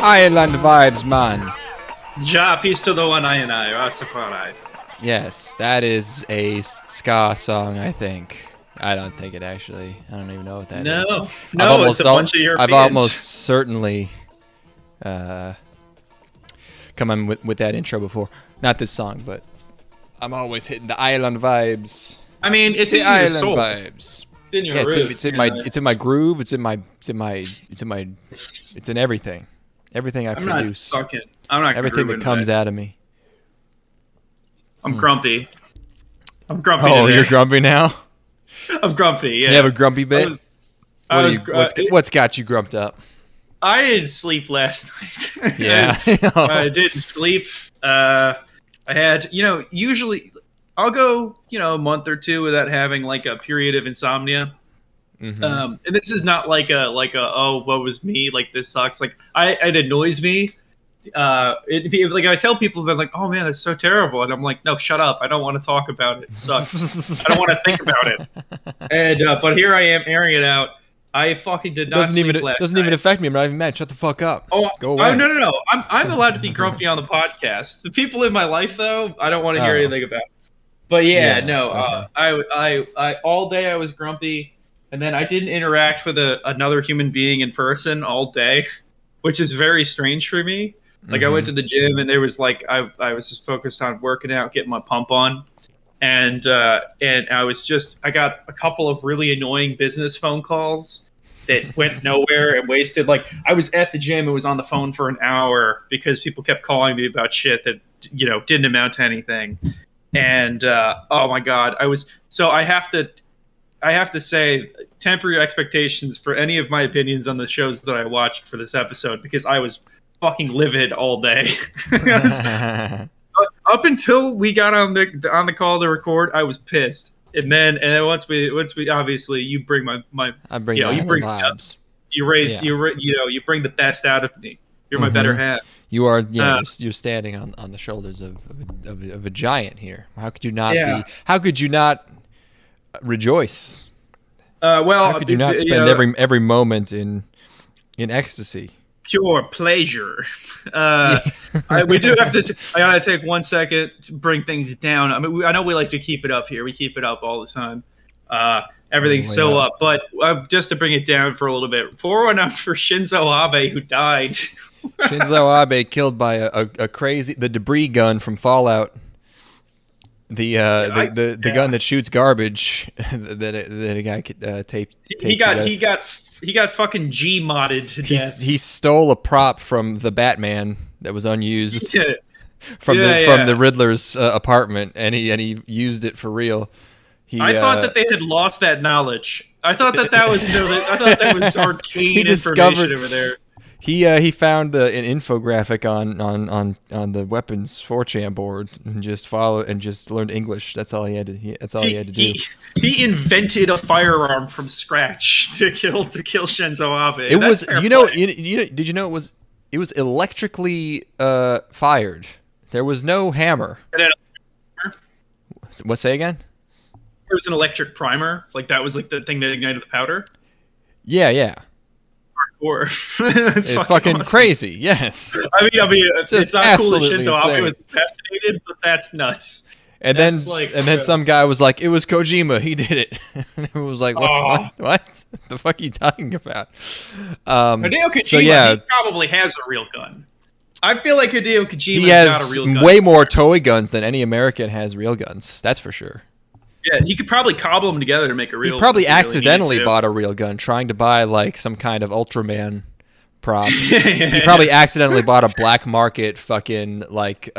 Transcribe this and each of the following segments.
island vibes, man. Ja, peace to the one I and I, Rastafari. Yes, that is a ska song, I think. I don't think it actually. I don't even know what that is. No, it's a bunch of Europeans. I've almost certainly come on with that intro before. Not this song, but I'm always hitting the island vibes. I mean, it's the in island your soul. Vibes. It's in your roots. It's in my groove. It's in everything. Everything I produce. I'm not everything that comes out of me. I'm grumpy. I'm grumpy. Oh, today. You're grumpy now? I'm grumpy. Yeah. You have a grumpy bit? What's got you grumped up? I didn't sleep last night. Yeah. I didn't sleep. I had, usually I'll go, a month or two without having like a period of insomnia. Mm-hmm. And this is not like a oh, what was me? Like, this sucks. Like, it annoys me. Like, I tell people, they're like, oh man, that's so terrible. And I'm like, no, shut up. I don't want to talk about it. It sucks. I don't want to think about it. And, but here I am airing it out. I fucking did not sleep last night. Doesn't even affect me. I'm not even mad. Shut the fuck up. Oh, go away. No. I'm allowed to be grumpy on the podcast. The people in my life, though, I don't want to hear anything about. But okay. I all day I was grumpy, and then I didn't interact with another human being in person all day, which is very strange for me. Like, I went to the gym, and there was like I was just focused on working out, getting my pump on, and I got a couple of really annoying business phone calls that went nowhere and wasted. Like, I was at the gym and was on the phone for an hour because people kept calling me about shit that didn't amount to anything. And oh my god, I have to say, temper your expectations for any of my opinions on the shows that I watched for this episode, because I was fucking livid all day. Up until we got on the call to record, I was pissed. And then once we obviously, you bring I bring you bring vibes. You bring the best out of me. You're my better half. You are, you're standing on the shoulders of a giant here. How could you not be? How could you not rejoice? How could you not spend every moment in ecstasy? Pure pleasure. We do have to. I gotta take 1 second to bring things down. I mean, I know we like to keep it up here. We keep it up all the time. Everything's so up, but just to bring it down for a little bit. 419 for Shinzo Abe, who died. Shinzo Abe killed by the debris gun from Fallout. The gun that shoots garbage that a guy taped. He got fucking G modded to death. He stole a prop from the Batman that was unused from the Riddler's apartment, and he used it for real. I thought that they had lost that knowledge. I thought that was arcane information over there. He found an infographic on the weapons 4chan board and just learned English. That's all he had to do. He invented a firearm from scratch to kill Shinzo Abe. It was did you know it was electrically fired. There was no hammer. What, say again? There was an electric primer. Like, that was like the thing that ignited the powder. Yeah. It's fucking awesome. Crazy. Yes. I mean, it's not cool that Shinzo Abe was assassinated, but that's nuts. And then some guy was like, "It was Kojima. He did it." And it was like, "What? The fuck are you talking about?" Hideo Kojima, he probably has a real gun. I feel like Hideo Kojima has got a real gun. Way more toy guns than any American has real guns. That's for sure. Yeah, he could probably cobble them together to make a real. He probably accidentally bought a real gun, trying to buy like some kind of Ultraman prop. He probably accidentally bought a black market fucking like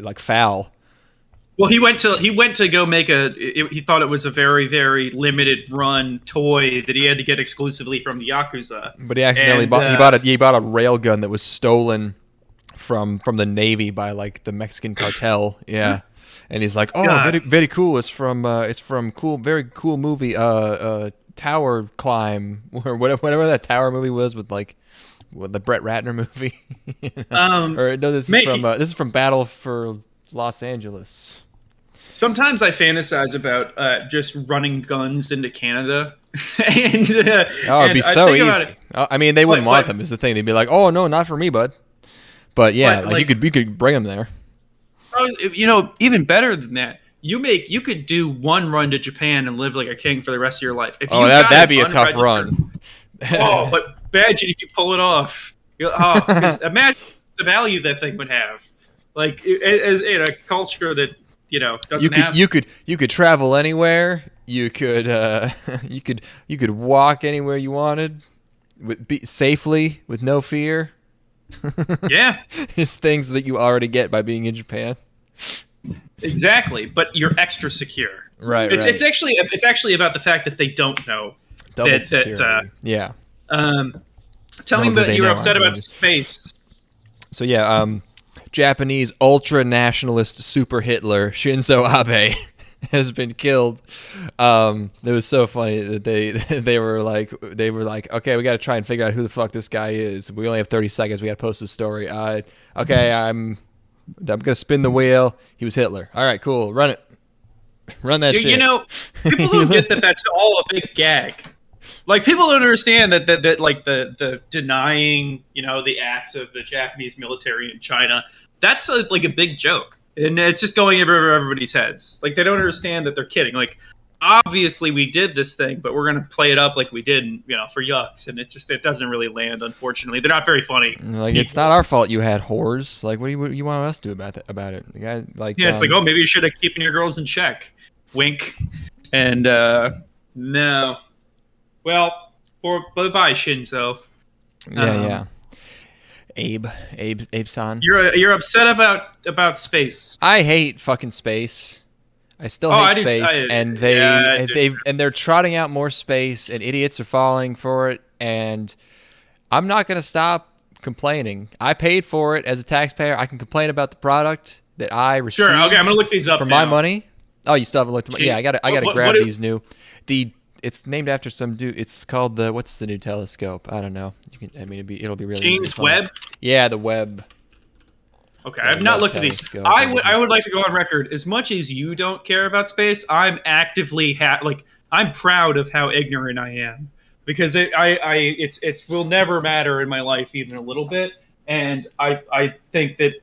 like FAL. Well, he went to go make he thought it was a very, very limited run toy that he had to get exclusively from the Yakuza. But he accidentally bought a rail gun that was stolen from the Navy by like the Mexican cartel. Yeah. And he's like, "Oh, very, very cool. It's from very cool movie, Tower Climb, or whatever that tower movie was with the Brett Ratner movie." This is from Battle for Los Angeles. Sometimes I fantasize about just running guns into Canada it'd be so easy. I mean, they wouldn't want them is the thing. They'd be like, "Oh no, not for me, bud." But yeah, like you could bring them there. Even better than that, you could do one run to Japan and live like a king for the rest of your life. That'd be a tough run. But imagine if you pull it off. Imagine the value that thing would have, like as in a culture that doesn't have. You could travel anywhere. You could you could walk anywhere you wanted, safely with no fear. Yeah, just things that you already get by being in Japan. Exactly, but you're extra secure. Right. It's actually about the fact that they don't know that. Yeah. Tell me that you were upset about space. So yeah, Japanese ultra nationalist super Hitler Shinzo Abe has been killed. It was so funny that they were like, okay, we got to try and figure out who the fuck this guy is. We only have 30 seconds. We got to post his story. Okay, I'm gonna spin the wheel. He was Hitler. All right, cool. Run it. Run that shit. People don't get that that's all a big gag. Like, people don't understand that like the denying, the acts of the Japanese military in China, that's like a big joke. And it's just going over everybody's heads. Like, they don't understand that they're kidding. Like, obviously we did this thing, but we're going to play it up like we did, for yucks. And it doesn't really land, unfortunately. They're not very funny. Like, it's not our fault you had whores. Like, what do you want us to do about it? The guy, like, it's like, oh, maybe you should have keeping your girls in check. Wink. And, no. Well, bye-bye, Shinzo. Yeah. Abe-san. You're upset about space. I hate fucking space. I still hate space, and they're trotting out more space, and idiots are falling for it. And I'm not gonna stop complaining. I paid for it as a taxpayer. I can complain about the product that I received. Sure. Okay, I'm gonna look these up for my money. Oh, you still haven't looked them up? Yeah, I gotta grab these new. It's named after some dude. It's called what's the new telescope? I don't know. It'll be really James Webb. Yeah, the Webb. Okay, I've not looked at these. I would like to go on record. As much as you don't care about space, I'm actively I'm proud of how ignorant I am, because it will never matter in my life even a little bit, and I think that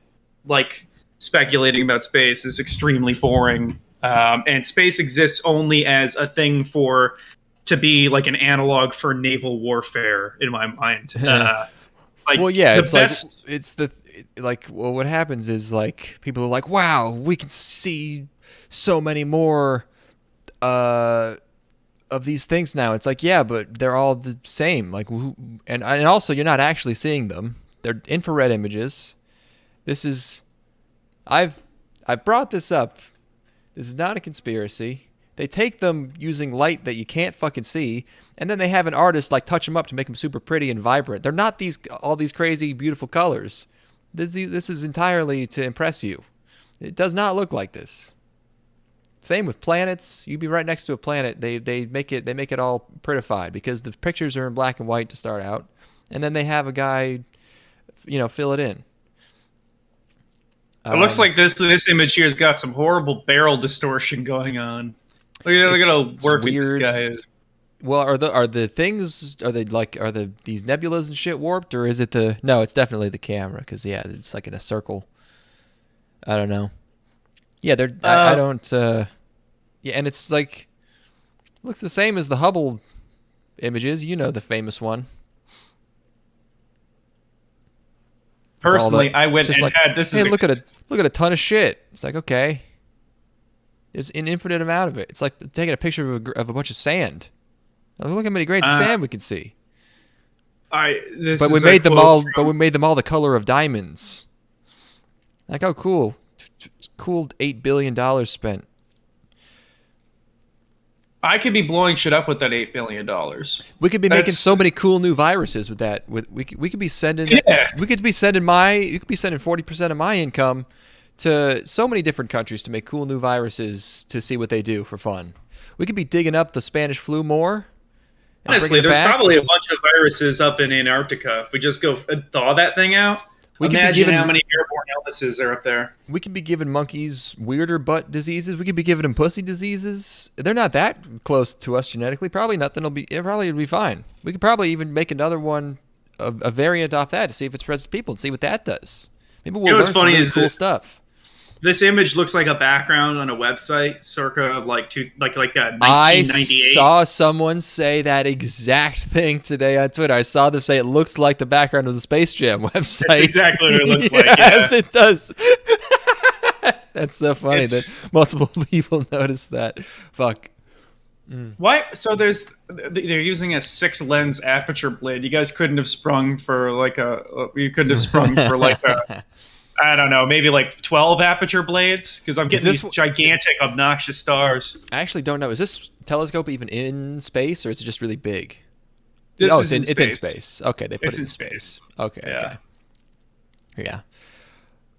speculating about space is extremely boring. And space exists only as a thing to be like an analog for naval warfare in my mind. What happens is people are like, wow, we can see so many more of these things now. It's like, yeah, but they're all the same. And also you're not actually seeing them. They're infrared images. I've brought this up. This is not a conspiracy. They take them using light that you can't fucking see, and then they have an artist touch them up to make them super pretty and vibrant. They're not all these crazy, beautiful colors. This is entirely to impress you. It does not look like this. Same with planets. You'd be right next to a planet. They make it all prettified because the pictures are in black and white to start out, and then they have a guy, fill it in. It looks like this image here has got some horrible barrel distortion going on. Look at how worky this guy is. Well, are the these nebulas and shit warped, or is it no? It's definitely the camera, because it's like in a circle. I don't know. Yeah, I don't. And it's looks the same as the Hubble images. The famous one. Personally, I went and had this. Hey, look at a ton of shit. It's like, okay, there's an infinite amount of it. It's like taking a picture of a bunch of sand. Look how many grains of sand we can see. But we made them all the color of diamonds. Like, oh, cool, $8 billion spent. I could be blowing shit up with that $8 billion. We could be making so many cool new viruses with that. We could be sending. Yeah. You could be sending 40% of my income to so many different countries to make cool new viruses to see what they do for fun. We could be digging up the Spanish flu more. Honestly, there's probably a bunch of viruses up in Antarctica. If we just go thaw that thing out, Imagine how many airborne illnesses are up there. We could be giving monkeys weirder butt diseases. We could be giving them pussy diseases. They're not that close to us genetically. Probably nothing will be. It probably will be fine. We could probably even make another one, a variant off that, to see if it spreads to people and see what that does. Maybe we'll learn some really cool stuff. This image looks like a background on a website, circa like 1998. I saw someone say that exact thing today on Twitter. I saw them say it looks like the background of the Space Jam website. That's exactly what it looks like. Yes, it does. That's so funny that multiple people noticed that. Fuck. Why? So they're using a 6-lens aperture blade. You guys couldn't have sprung for like a. You couldn't have sprung for like a. I don't know, maybe like 12 aperture blades, because I'm getting these gigantic, obnoxious stars. I actually don't know. Is this telescope even in space, or is it just really big? It's in space. Okay, they put it in space. Okay. Yeah. Okay. Yeah.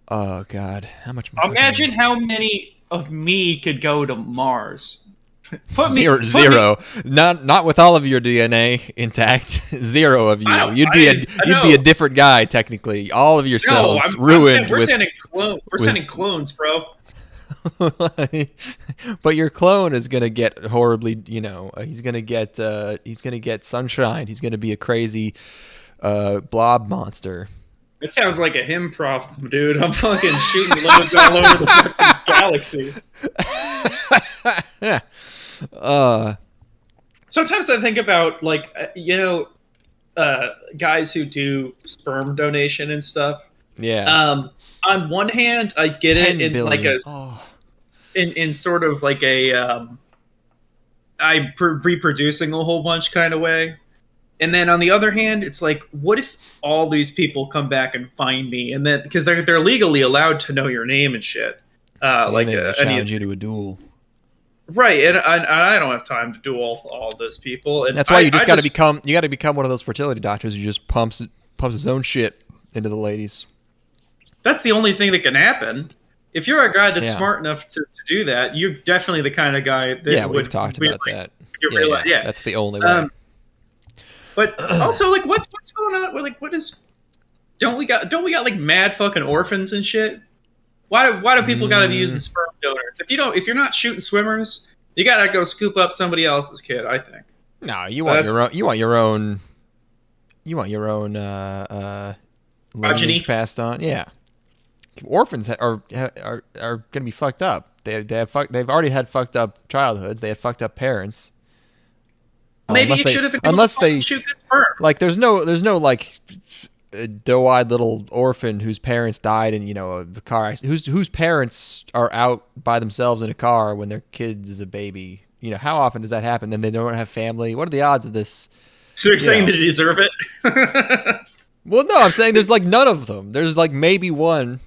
Oh God, how much? Imagine how many of me could go to Mars. Zero. Not with all of your DNA intact. 0 of you. You'd be a different guy technically. All of your cells ruined. We're sending clones, bro. But your clone is gonna get horribly. He's gonna get sunshine. He's gonna be a crazy blob monster. It sounds like a him problem, dude. I'm fucking shooting loads all over the fucking galaxy. Sometimes I think about guys who do sperm donation and stuff. Yeah. On one hand, I get it in billion. In sort of like a I'm reproducing a whole bunch kind of way. And then on the other hand, it's like, what if all these people come back and find me, and then because they're legally allowed to know your name and shit. They challenge you to a duel. Right, and I don't have time to duel all those people. And that's why you got to become one of those fertility doctors who just pumps his own shit into the ladies. That's the only thing that can happen. If you're a guy that's smart enough to do that, you're definitely the kind of guy that we've talked about that. Yeah, that's the only way. But also, like, what's going on? Like, what is? Don't we got like mad fucking orphans and shit? Why do people got to be using sperm donors? If you're not shooting swimmers, you gotta go scoop up somebody else's kid. I think. No, you want your own lineage passed on. Yeah, orphans are gonna be fucked up. They've already had fucked up childhoods. They had fucked up parents. Maybe it should have been unless they shoot the sperm. Like there's no like doe-eyed little orphan whose parents died in a car accident, whose parents are out by themselves in a car when their kid is a baby. How often does that happen? Then they don't have family. What are the odds of this? So you're saying they deserve it? Well, no, I'm saying there's like none of them. There's like maybe one.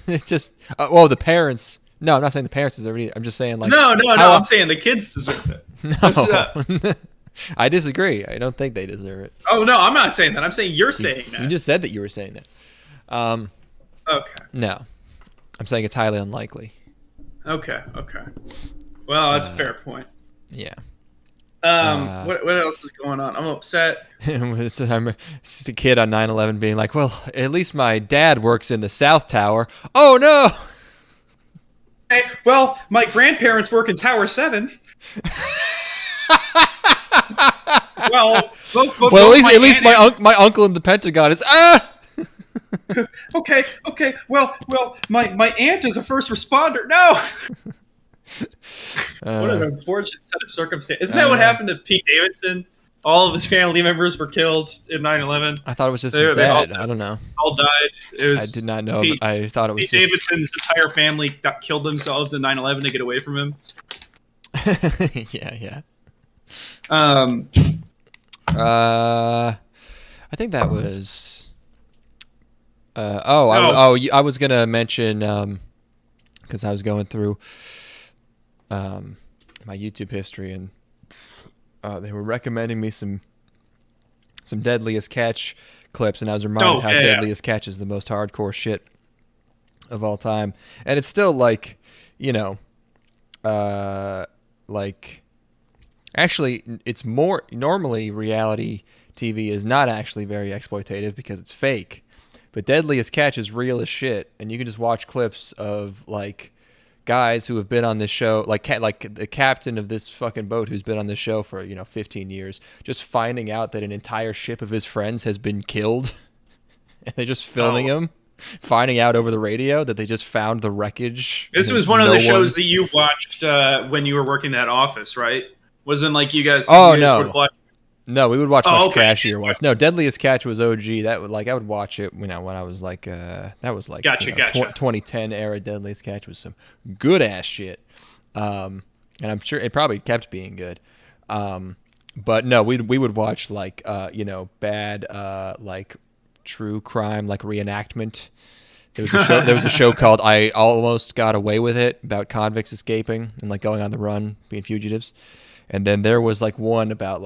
It's just the parents. No, I'm not saying the parents deserve it either. I'm just saying like no. I'm saying the kids deserve it. No. I disagree. I don't think they deserve it. Oh, no, I'm not saying that. I'm saying you're saying that. You just said that you were saying that. Okay. No. I'm saying it's highly unlikely. Okay. Well, that's a fair point. Yeah. What else is going on? I'm upset. It's just a kid on 9/11 being like, well, at least my dad works in the South Tower. Oh, no! Hey, well, my grandparents work in Tower 7. Well, at least my uncle in the Pentagon is Okay. Well, my aunt is a first responder. No. What an unfortunate set of circumstances. Isn't that what happened to Pete Davidson? All of his family members were killed in 9/11. I thought it was just his dad. I don't know. All died. I did not know. I thought it was Pete Davidson's entire family killed themselves in 9/11 to get away from him. Yeah. I think that was. I was gonna mention because I was going through my YouTube history and they were recommending me some Deadliest Catch clips, and I was reminded how Deadliest Catch is the most hardcore shit of all time, and it's still like actually, it's more normally reality TV is not actually very exploitative because it's fake. But Deadliest Catch is real as shit, and you can just watch clips of like guys who have been on this show, like the captain of this fucking boat who's been on this show for 15 years, just finding out that an entire ship of his friends has been killed, and they're just filming him, finding out over the radio that they just found the wreckage. This was one of the shows that you watched when you were working that office, right? Wasn't like you guys? Oh, you guys no. would watch. No, we would watch much trashier ones. No, Deadliest Catch was OG. That would I would watch it when I was like that was like gotcha. 2010 era. Deadliest Catch was some good ass shit, and I'm sure it probably kept being good. But no, we would watch like bad like true crime like reenactment. There was a show called I Almost Got Away with It about convicts escaping and like going on the run, being fugitives. And then there was like one about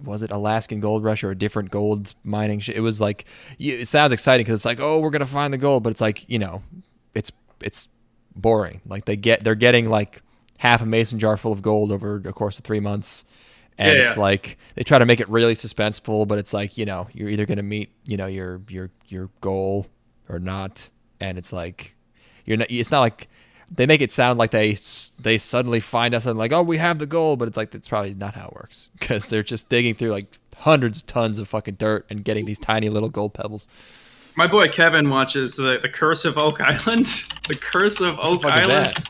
was it Alaskan Gold Rush or a different gold mining shit? It was like, it sounds exciting because it's like, oh, we're gonna find the gold, but it's like, it's boring. Like they're getting like half a mason jar full of gold over the course of 3 months, and it's like they try to make it really suspenseful, but it's like you're either gonna meet your goal or not, and it's like you're not. It's not like. They make it sound like they suddenly find us and like, oh, we have the gold, but it's like that's probably not how it works because they're just digging through like hundreds of tons of fucking dirt and getting these tiny little gold pebbles. My boy Kevin watches the Curse of Oak Island. The Curse of Oak Island.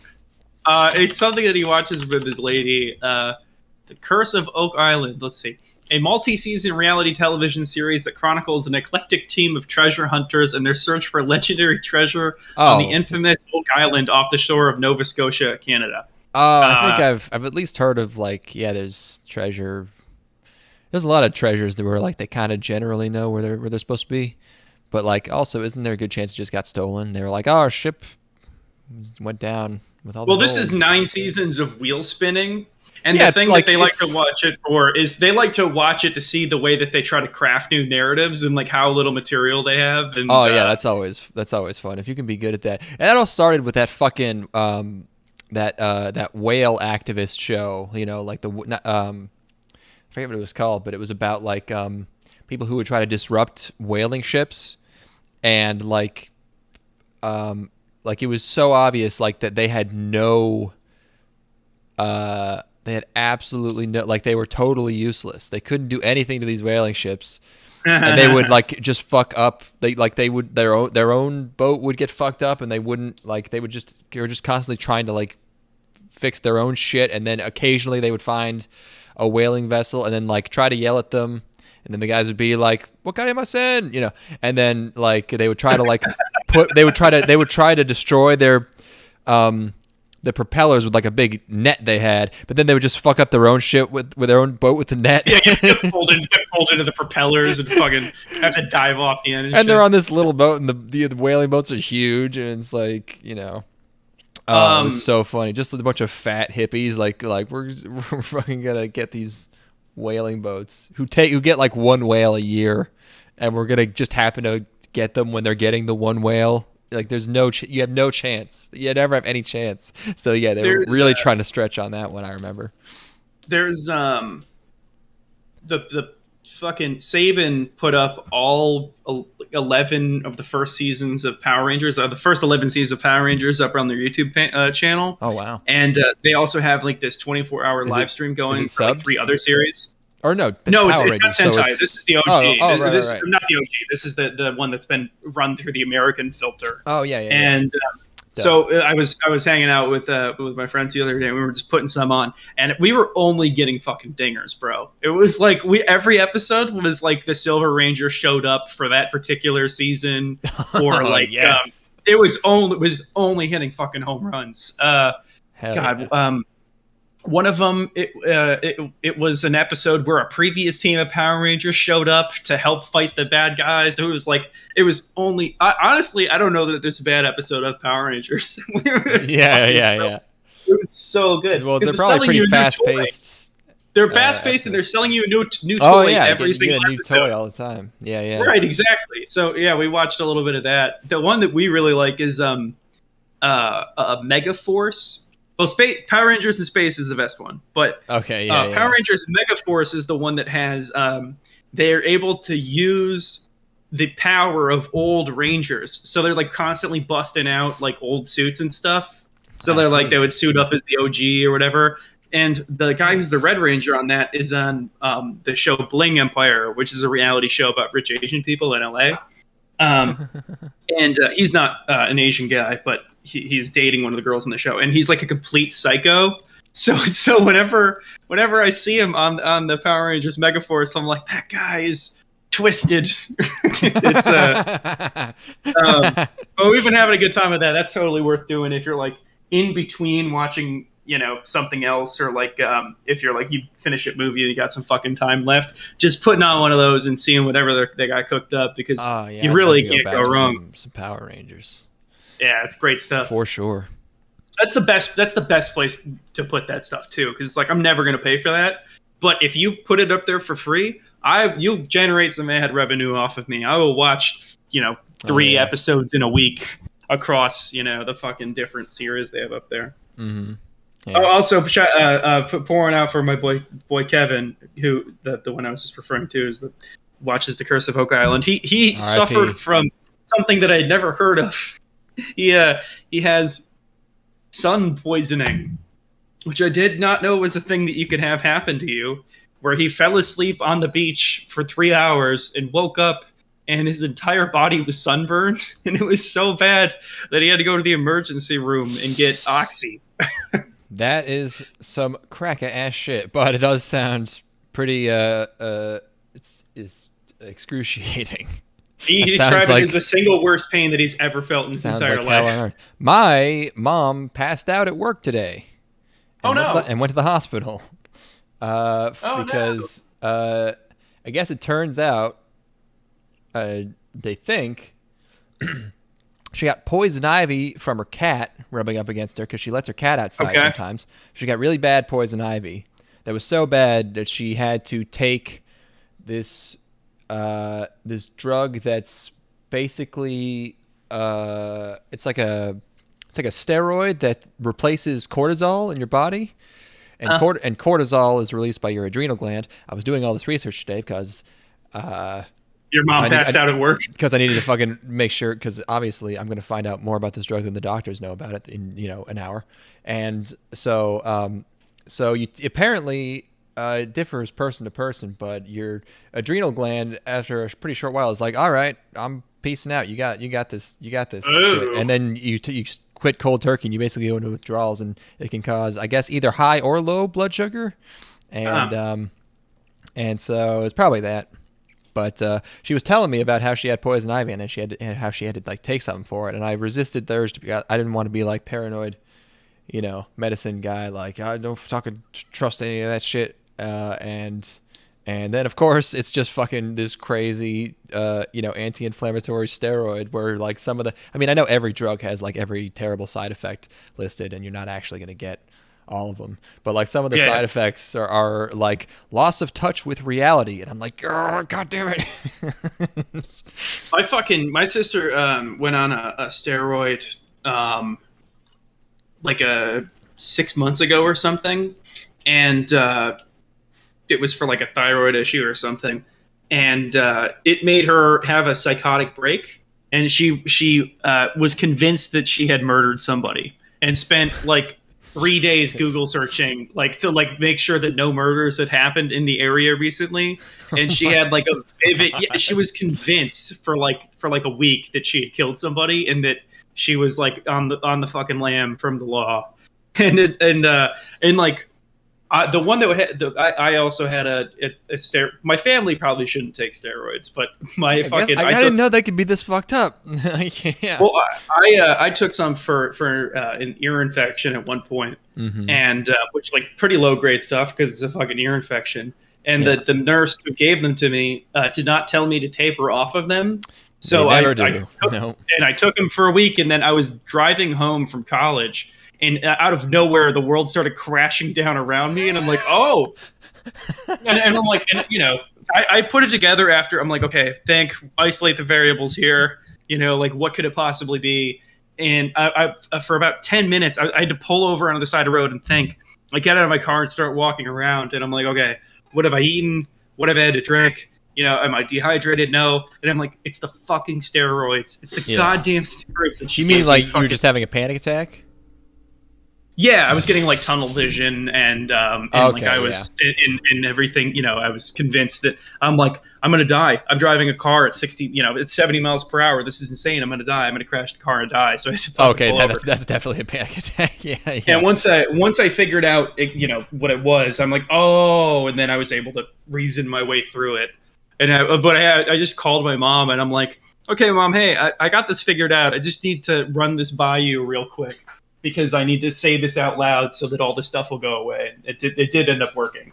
It's something that he watches with his lady. The Curse of Oak Island. Let's see. A multi-season reality television series that chronicles an eclectic team of treasure hunters and their search for legendary treasure on the infamous Oak Island off the shore of Nova Scotia, Canada. I think I've at least heard of there's treasure. There's a lot of treasures that were like they kind of generally know where they're supposed to be, but like also isn't there a good chance it just got stolen? They were like, oh, our ship went down with all the gold. This is 9 seasons of wheel spinning. And the thing that they like to watch it for is they like to watch it to see the way that they try to craft new narratives and like how little material they have. And, that's always fun if you can be good at that. And that all started with that fucking that whale activist show. Like I forget what it was called, but it was about like people who would try to disrupt whaling ships, and like it was so obvious like that they had no. They had absolutely no, like they were totally useless. They couldn't do anything to these whaling ships, and they would like just fuck up. They would their own boat would get fucked up, and they were just constantly trying to like fix their own shit, and then occasionally they would find a whaling vessel and then like try to yell at them, and then the guys would be like, "What kind am I saying?" And then like they would try to like they would try to destroy their the propellers with like a big net they had, but then they would just fuck up their own shit with their own boat with the net. Yeah, get pulled into the propellers and fucking have to dive off the end. And they're on this little boat, and the whaling boats are huge, and it's like it was so funny. Just a bunch of fat hippies, like we're fucking gonna get these whaling boats who get like one whale a year, and we're gonna just happen to get them when they're getting the one whale. Like there's you have no chance. You never have any chance. So yeah, they were really trying to stretch on that one. I remember. There's the fucking Saban put up all 11 of the first seasons of Power Rangers, the first 11 seasons of Power Rangers up on their YouTube channel. Oh wow! And they also have like this 24-hour live stream going for like 3 other series. Or no, it's not Sentai. This is the OG. Right. Not the OG. This is the one that's been run through the American filter. Oh yeah. And so I was hanging out with my friends the other day. And we were just putting some on, and we were only getting fucking dingers, bro. It was like every episode was like the Silver Ranger showed up for that particular season, or like yes. It was only hitting fucking home runs. One of them, it was an episode where a previous team of Power Rangers showed up to help fight the bad guys. Honestly, I don't know that there's a bad episode of Power Rangers. Yeah. It was so good. Well, they're probably pretty fast-paced. They're fast-paced, and they're selling you a new toy every single episode. You get a new toy all the time. Yeah. Right, exactly. So, yeah, we watched a little bit of that. The one that we really like is Mega Force. Well, Power Rangers in Space is the best one, but Power Rangers Mega Force is the one that has they're able to use the power of old Rangers. So they're like constantly busting out like old suits and stuff. So they're like they would suit up as the OG or whatever. And the guy who's the Red Ranger on that is on the show Bling Empire, which is a reality show about rich Asian people in LA. And he's not an Asian guy, but he's dating one of the girls in the show, and he's like a complete psycho. So whenever I see him on the Power Rangers Megaforce, I'm like, that guy is twisted. It's but we've been having a good time with that. That's totally worth doing if you're like in between watching, something else, or like if you're like you finish a movie and you got some fucking time left, just putting on one of those and seeing whatever they got cooked up, because you really can't go wrong. Some Power Rangers. Yeah, it's great stuff for sure. That's the best place to put that stuff too, because it's like I'm never gonna pay for that, but if you put it up there for free, you'll generate some ad revenue off of me. I will watch 3 episodes in a week across the fucking different series they have up there. Mm-hmm. Yeah. Also, pouring out for my boy Kevin, who the one I was just referring to is watches The Curse of Oak Island. He suffered from something that I had never heard of. He has sun poisoning, which I did not know was a thing that you could have happen to you, where he fell asleep on the beach for 3 hours and woke up and his entire body was sunburned, and it was so bad that he had to go to the emergency room and get Oxy. That is some crack-ass shit, but it does sound pretty it's excruciating. He described it as the single worst pain that he's ever felt in his entire life. My mom passed out at work today. And went to the hospital. Because I guess it turns out they think she got poison ivy from her cat rubbing up against her, because she lets her cat outside sometimes. She got really bad poison ivy that was so bad that she had to take this drug that's basically it's like a steroid that replaces cortisol in your body. And cortisol is released by your adrenal gland. I was doing all this research today because your mom passed out at work. Because I needed to fucking make sure, because obviously I'm going to find out more about this drug than the doctors know about it in an hour. And so you apparently it differs person to person, but your adrenal gland after a pretty short while is like, all right, I'm peacing out. You got this shit. And then you quit cold turkey and you basically go into withdrawals, and it can cause, I guess, either high or low blood sugar. And so it's probably that. But she was telling me about how she had poison ivy and how she had to like take something for it, and I resisted the urge because I didn't want to be like paranoid, medicine guy, like I don't fucking trust any of that shit. And then of course it's just fucking this crazy anti-inflammatory steroid where like some of the, I mean, I know every drug has like every terrible side effect listed, and you're not actually going to get all of them, but like some of the side effects are like loss of touch with reality, and I'm like, oh, god damn it. My sister went on a steroid like 6 months ago or something, and it was for like a thyroid issue or something, and it made her have a psychotic break, and she was convinced that she had murdered somebody, and spent like 3 days Google searching like to like make sure that no murders had happened in the area recently. And she had like a vivid, she was convinced for like a week that she had killed somebody, and that she was like on the fucking lam from the law. And like the one that had I also had a my family probably shouldn't take steroids, but I didn't know they could be this fucked up. Yeah. Well, I took some for an ear infection at one point, and which like pretty low grade stuff because it's a fucking ear infection. And the nurse who gave them to me did not tell me to taper off of them. So I took them for a week, and then I was driving home from college. And out of nowhere, the world started crashing down around me, and I'm like, "Oh!" and I'm like, I put it together after. I'm like, "Okay, isolate the variables here. Like what could it possibly be?" And I for about 10 minutes, I had to pull over on the side of the road and think. I get out of my car and start walking around, and I'm like, "Okay, what have I eaten? What have I had to drink? am I dehydrated? No. And I'm like, it's the fucking steroids. It's the goddamn steroids. That you mean like you were just having a panic attack? Yeah, I was getting like tunnel vision, and like I was in everything. I was convinced that I'm gonna die. I'm driving a car at 60, it's 70 miles per hour. This is insane. I'm gonna die. I'm gonna crash the car and die. So I had to that's definitely a panic attack. Yeah. And once I figured out what it was, I'm like, oh, and then I was able to reason my way through it. And I just called my mom, and I'm like, okay, Mom, hey, I got this figured out. I just need to run this by you real quick, because I need to say this out loud so that all this stuff will go away. It did end up working,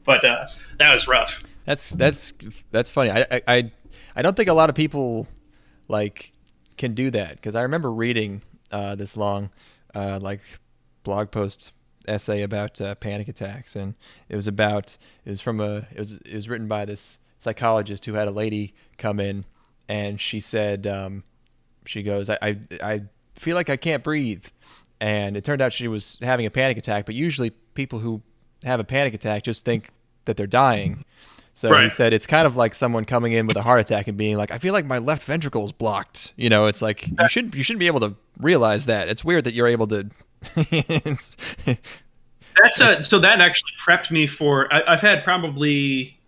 but that was rough. That's funny. I don't think a lot of people like can do that, because I remember reading this long like blog post essay about panic attacks, and it was written by this psychologist who had a lady come in, and she said she goes, I feel like I can't breathe. And it turned out she was having a panic attack, but usually people who have a panic attack just think that they're dying. So He said it's kind of like someone coming in with a heart attack and being like, I feel like my left ventricle is blocked. It's like you shouldn't be able to realize that. It's weird that you're able to. So that actually prepped me for. I've had probably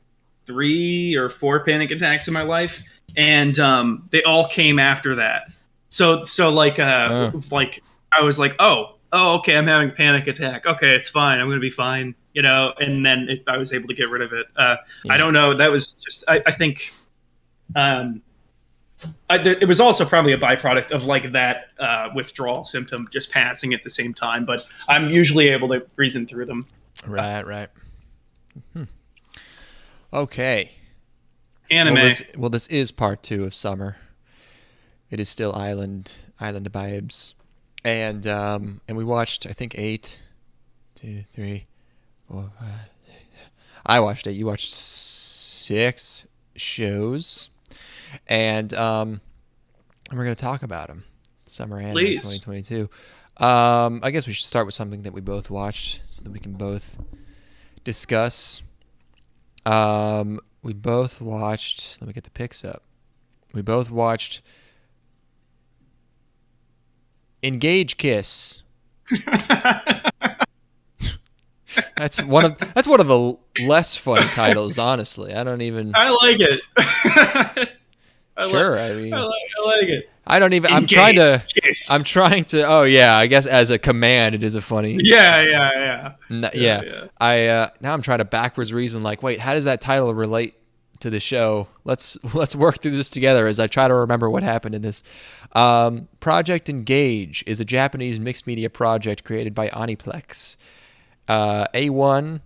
3 or 4 panic attacks in my life, and they all came after that. So like I was like, oh, okay, I'm having a panic attack. Okay, it's fine. I'm going to be fine, and then I was able to get rid of it. I don't know. That was just, I think it was also probably a byproduct of like that withdrawal symptom just passing at the same time, but I'm usually able to reason through them. Right. Okay. Anime. Well, this is part 2 of summer. It is still Island Vibes. And we watched, I think, 8, 2, 3, 4, 5, 6. I watched 8. You watched 6 shows, and we're gonna talk about them. Summer Anime 2022. I guess we should start with something that we both watched, so that we can both discuss. We both watched. Let me get the picks up. We both watched Engage Kiss. That's one of the less funny titles, honestly. I don't even. I like it. I like it. I don't even. I'm trying to. Oh yeah, I guess as a command, it is a funny. Yeah. Now I'm trying to backwards reason. Like, wait, how does that title relate to the show? Let's work through this together as I try to remember what happened in this. Project Engage is a Japanese mixed media project created by Aniplex. A1.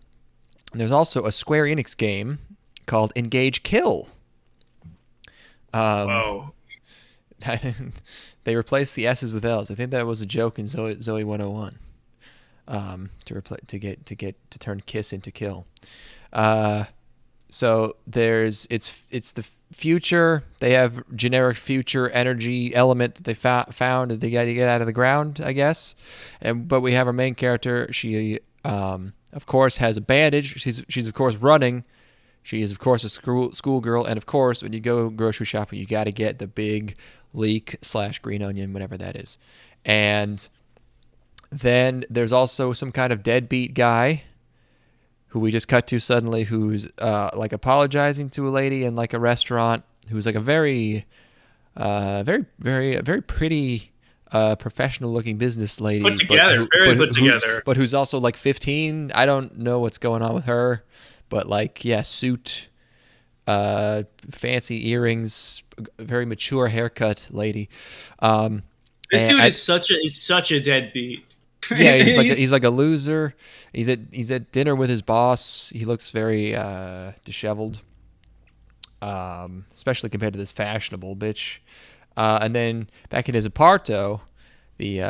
There's also a Square Enix game called Engage Kill. Whoa. They replaced the S's with L's. I think that was a joke in Zoe 101. To turn kiss into kill. So it's the future. They have generic future energy element that they found that they got to get out of the ground, I guess. But we have our main character. She of course has a bandage. She's of course running. She is of course a schoolgirl, and of course when you go grocery shopping, you got to get the big leek / green onion, whatever that is. And then there's also some kind of deadbeat guy who we just cut to suddenly, who's like apologizing to a lady in like a restaurant, who's like a very pretty professional looking business lady. Put together, put together. But who's also like 15. I don't know what's going on with her, but like, yeah, suit, fancy earrings, very mature haircut lady. This dude is such a deadbeat. Yeah, he's like a loser. He's at dinner with his boss. He looks very disheveled, especially compared to this fashionable bitch. And then back in his aparto, the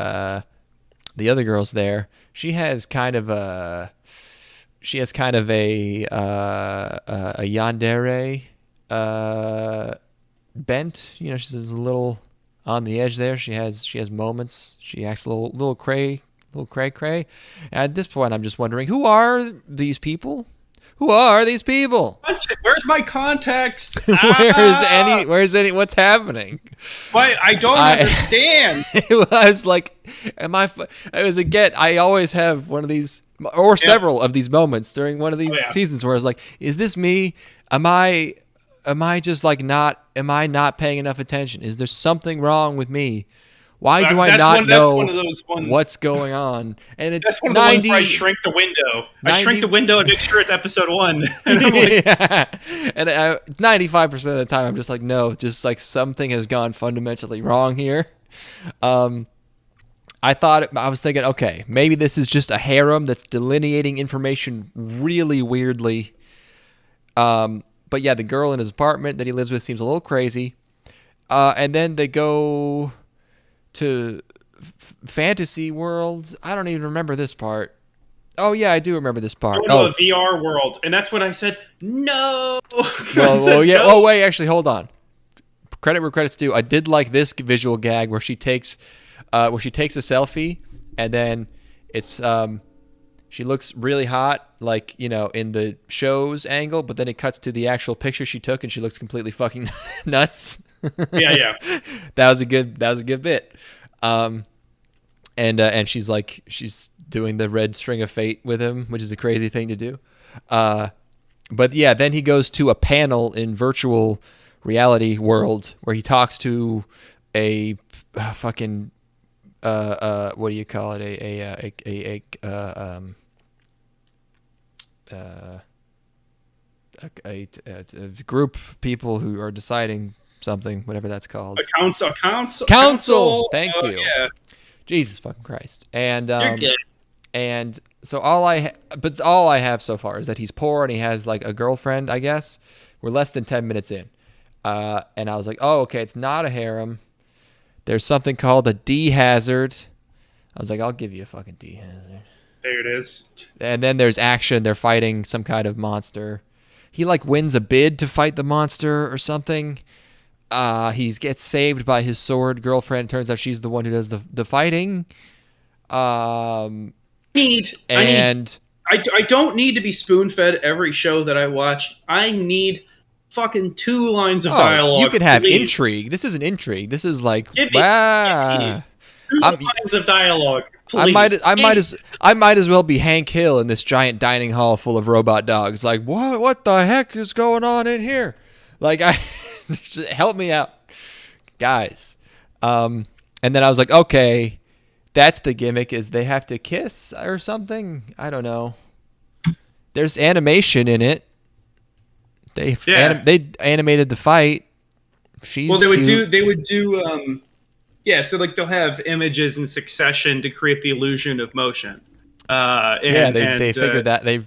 other girl's there. She has kind of a yandere bent. She's a little on the edge there. She has moments. She acts a little cray. And at this point, I'm just wondering, who are these people? Who are these people? Where's my context? Where's any? What's happening? Why I don't understand. It was like, I always have one of these or several of these moments during one of these seasons where I was like, is this me? Am I just like not paying enough attention? Is there something wrong with me? Why do I not know what's going on? And that's one of the ones where I shrink the window. I shrink the window and make sure it's episode 1. And I'm like, and 95% of the time, I'm just like, no, just like something has gone fundamentally wrong here. I was thinking, okay, maybe this is just a harem that's delineating information really weirdly. But yeah, the girl in his apartment that he lives with seems a little crazy. And then they go to fantasy world. I don't even remember this part. Oh yeah, I do remember this part. A VR world, and that's when I said no. Well, yeah. No. Oh wait, actually, hold on. Credit where credit's due. I did like this visual gag where she takes a selfie, and then it's she looks really hot, like, you know, in the show's angle, but then it cuts to the actual picture she took, and she looks completely fucking nuts. Yeah. That was a good bit. And she's doing the red string of fate with him, which is a crazy thing to do. But yeah, then he goes to a panel in virtual reality world where he talks to a fucking what do you call it? A group of people who are deciding something, whatever that's called. A council. Thank you. Yeah. Jesus fucking Christ. And You're good. And so all I have so far is that he's poor and he has like a girlfriend, I guess. We're less than 10 minutes in. And I was like, oh, okay, it's not a harem. There's something called a D hazard. I was like, I'll give you a fucking D hazard. There it is. And then there's action. They're fighting some kind of monster. He like wins a bid to fight the monster or something. He gets saved by his sword girlfriend. Turns out she's the one who does the fighting. I don't need to be spoon-fed every show that I watch. I need fucking 2 lines of dialogue. You could have intrigue. This isn't intrigue. This is like, give me 2 lines of dialogue. Please. I might as well be Hank Hill in this giant dining hall full of robot dogs. Like, what the heck is going on in here? Like, help me out, guys. And then I was like, okay, that's the gimmick, is they have to kiss or something. I don't know. There's animation in it. They animated the fight. She's they would do so like they'll have images in succession to create the illusion of motion. They figured that they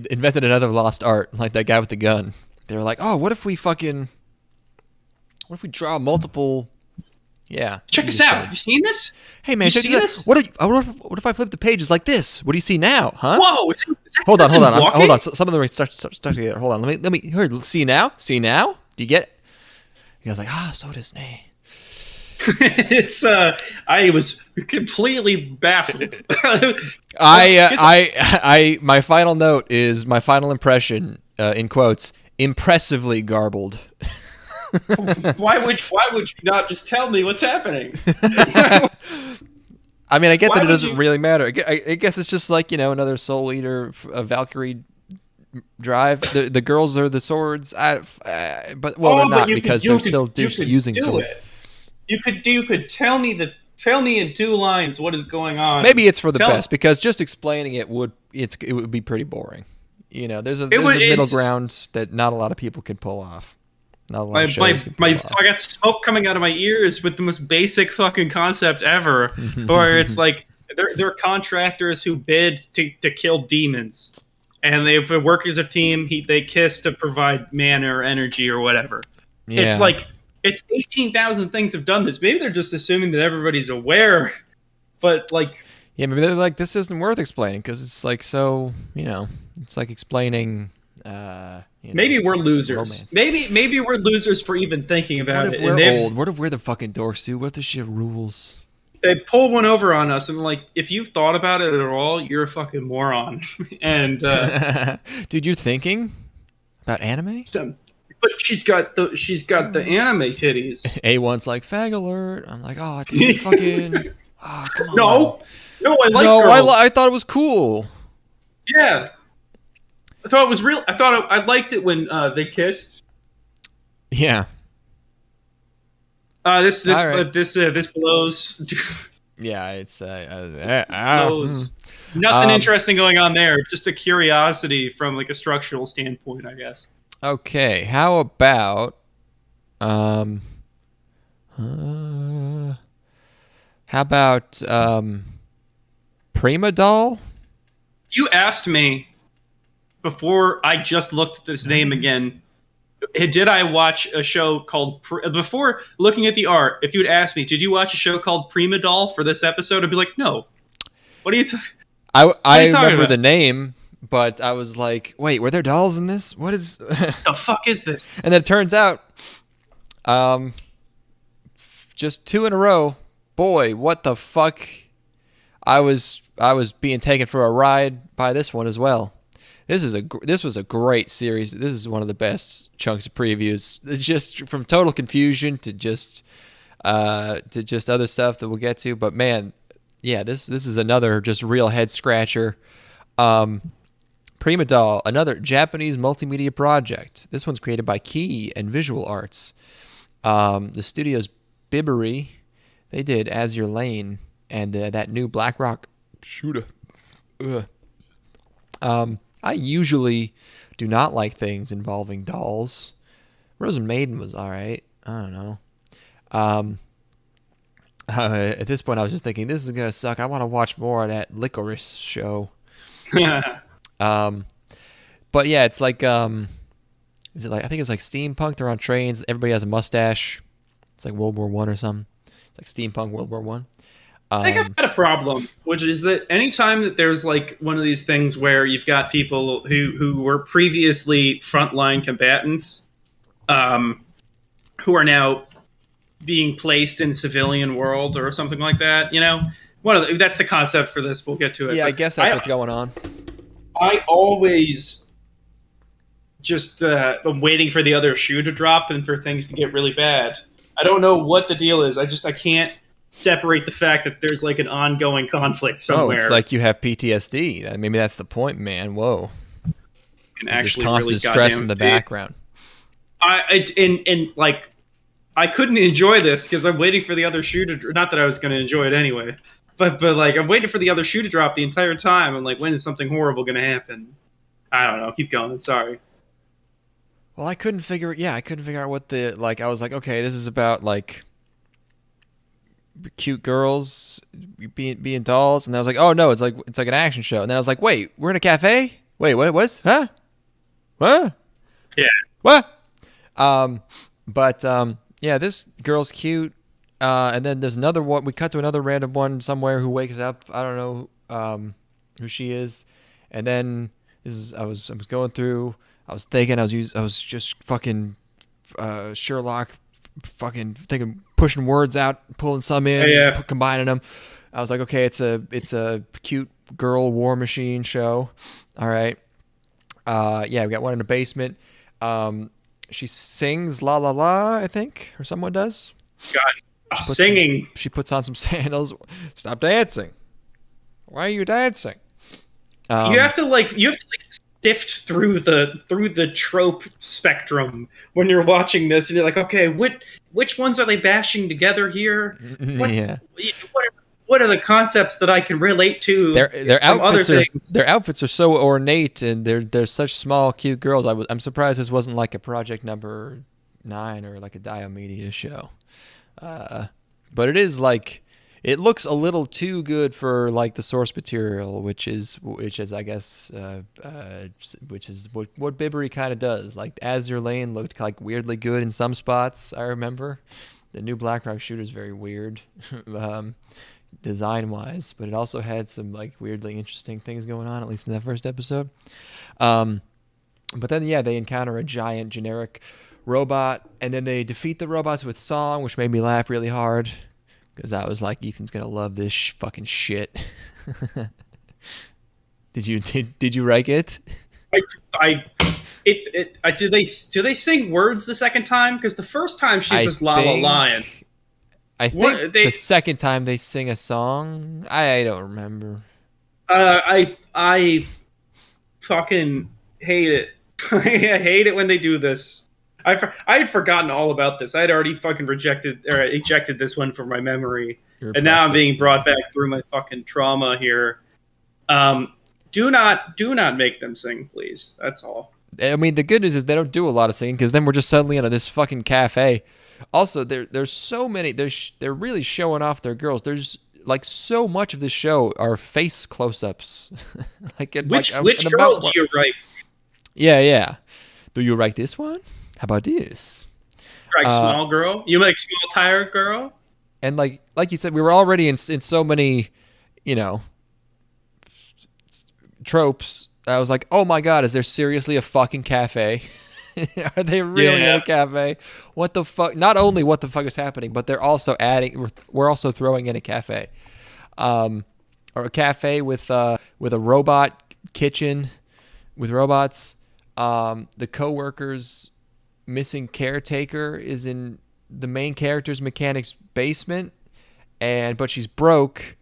invented another lost art, like that guy with the gun. They were like, oh, what if we draw multiple? Yeah. Check this out. You seen this? Hey man, check this out. What if I flip the pages like this? What do you see now? Huh? Whoa! Hold on. Some of them are stuck together. Hold on. Let me. Here, see now. See now. Do you get it? He was like, so does Nay. It's I was completely baffled. My final note is my final impression in quotes, impressively garbled. Why would you not just tell me what's happening? I mean, I get that it doesn't really matter. I guess it's just like, you know, another Soul Eater, a Valkyrie drive. The girls are the swords, they're not, because they're still using swords. You could tell me in 2 lines what is going on. Maybe it's for the best, because just explaining it would be pretty boring. You know, there's a middle ground that not a lot of people can pull off. Not a lot of shows can pull off. I got smoke coming out of my ears with the most basic fucking concept ever, where it's like they're contractors who bid to kill demons, and they work as a team. They kiss to provide mana or energy or whatever. Yeah. It's like, it's 18,000 things have done this. Maybe they're just assuming that everybody's aware, but like, yeah, maybe they're like, this isn't worth explaining because it's like, so, you know, it's like explaining. Maybe we're losers. Romance. Maybe we're losers for even thinking about it. What if we're old? What if we're the fucking dorks too? What if this shit rules? they pull one over on us, and like, if you've thought about it at all, you're a fucking moron. And dude, you're thinking about anime? But she's got the anime titties. A1's like fag alert. I'm like, oh, dude, fucking, oh, come on. No, I like girls. I thought it was cool. Yeah, I thought it was real. I liked it when they kissed. Yeah. This blows. Yeah, it's blows. Nothing interesting going on there. Just a curiosity from like a structural standpoint, I guess. Okay, how about Prima Doll? You asked me before I just looked at this name again. Did I watch a show called before looking at the art? If you had asked me, did you watch a show called Prima Doll for this episode? I'd be like, no. What are you? I remember the name, but I was like, wait, were there dolls in this? What is? The fuck is this? And then it turns out, just 2 in a row. Boy, what the fuck? I was being taken for a ride by this one as well. This was a great series. This is one of the best chunks of previews. It's just from total confusion to just other stuff that we'll get to. But man, yeah, this is another just real head scratcher. Prima Doll, another Japanese multimedia project. This one's created by Key and Visual Arts. The studio's RWBY. They did Azure Lane and that new Black Rock shooter. I usually do not like things involving dolls. Rose and Maiden was all right. I don't know. At this point, I was just thinking, this is gonna suck. I want to watch more of that Licorice show. But yeah, it's like, is it like, I think it's like steampunk. They're on trains. Everybody has a mustache. It's like World War I or something. It's like steampunk World War I. I think I've got a problem, which is that anytime that there's like one of these things where you've got people who were previously frontline combatants, who are now being placed in civilian world or something like that, that's the concept for this. We'll get to it. Yeah, I guess that's what's going on. I always just I'm waiting for the other shoe to drop and for things to get really bad. I don't know what the deal is. I can't separate the fact that there's like an ongoing conflict somewhere. Oh, it's like you have PTSD. Maybe that's the point, man. Whoa. And actually there's constant stress in the background. I couldn't enjoy this because I'm waiting for the other shoe to. Not that I was going to enjoy it anyway, but like I'm waiting for the other shoe to drop the entire time. I'm like, when is something horrible going to happen? I don't know. Keep going. Sorry. Well, I couldn't figure out what the I was like, okay, this is about like cute girls being dolls, and I was like, oh no, it's like an action show. And then I was like, wait, we're in a cafe? Wait, what? Huh? What? Yeah. What? Yeah, this girl's cute. And then there's another one. We cut to another random one somewhere who wakes up. I don't know who she is. And then I was going through. I was thinking. I was just fucking Sherlock, fucking thinking, pushing words out, pulling some in, combining them. I was like, okay, it's a cute girl war machine show. All right. Yeah, we got one in the basement. She sings La La La, I think, or someone does. God, singing. She puts on some sandals. Stop dancing. Why are you dancing? You have to sift through the trope spectrum when you're watching this, and you're like, okay, which ones are they bashing together here? What are the concepts that I can relate to? Their outfits are so ornate, and they're such small, cute girls. I'm surprised this wasn't like a Project Number 9 or like a Diomedia show. But it is like, it looks a little too good for like the source material, which is I guess which is what RWBY kind of does. Like Azure Lane looked like weirdly good in some spots. I remember the new Black Rock shooter is very weird. Design wise, but it also had some like weirdly interesting things going on, at least in that first episode. But then they encounter a giant generic robot, and then they defeat the robots with song, which made me laugh really hard because I was like, Ethan's gonna love this fucking shit. Did you like it? Do they sing words the second time? Because the first time she says "La La Lion." I think the second time they sing a song. I don't remember. I fucking hate it. I hate it when they do this. I had forgotten all about this. I had already fucking ejected this one from my memory, and now I'm being brought back through my fucking trauma here. Do not make them sing, please. That's all. I mean, the good news is they don't do a lot of singing, because then we're just suddenly in this fucking cafe. Also, there's so many. They're really showing off their girls. There's like so much of this show are face close-ups. Which girl do you write? Yeah. Do you write this one? How about this? You like small girl? You like small tire girl? And like you said, we were already in so many, tropes. I was like, oh my god, is there seriously a fucking cafe? Are they really in a cafe? What the fuck? Not only what the fuck is happening, but they're also we're also throwing in a cafe, or a cafe with a robot kitchen with robots. The coworker's missing caretaker is in the main character's mechanic's basement, but she's broke.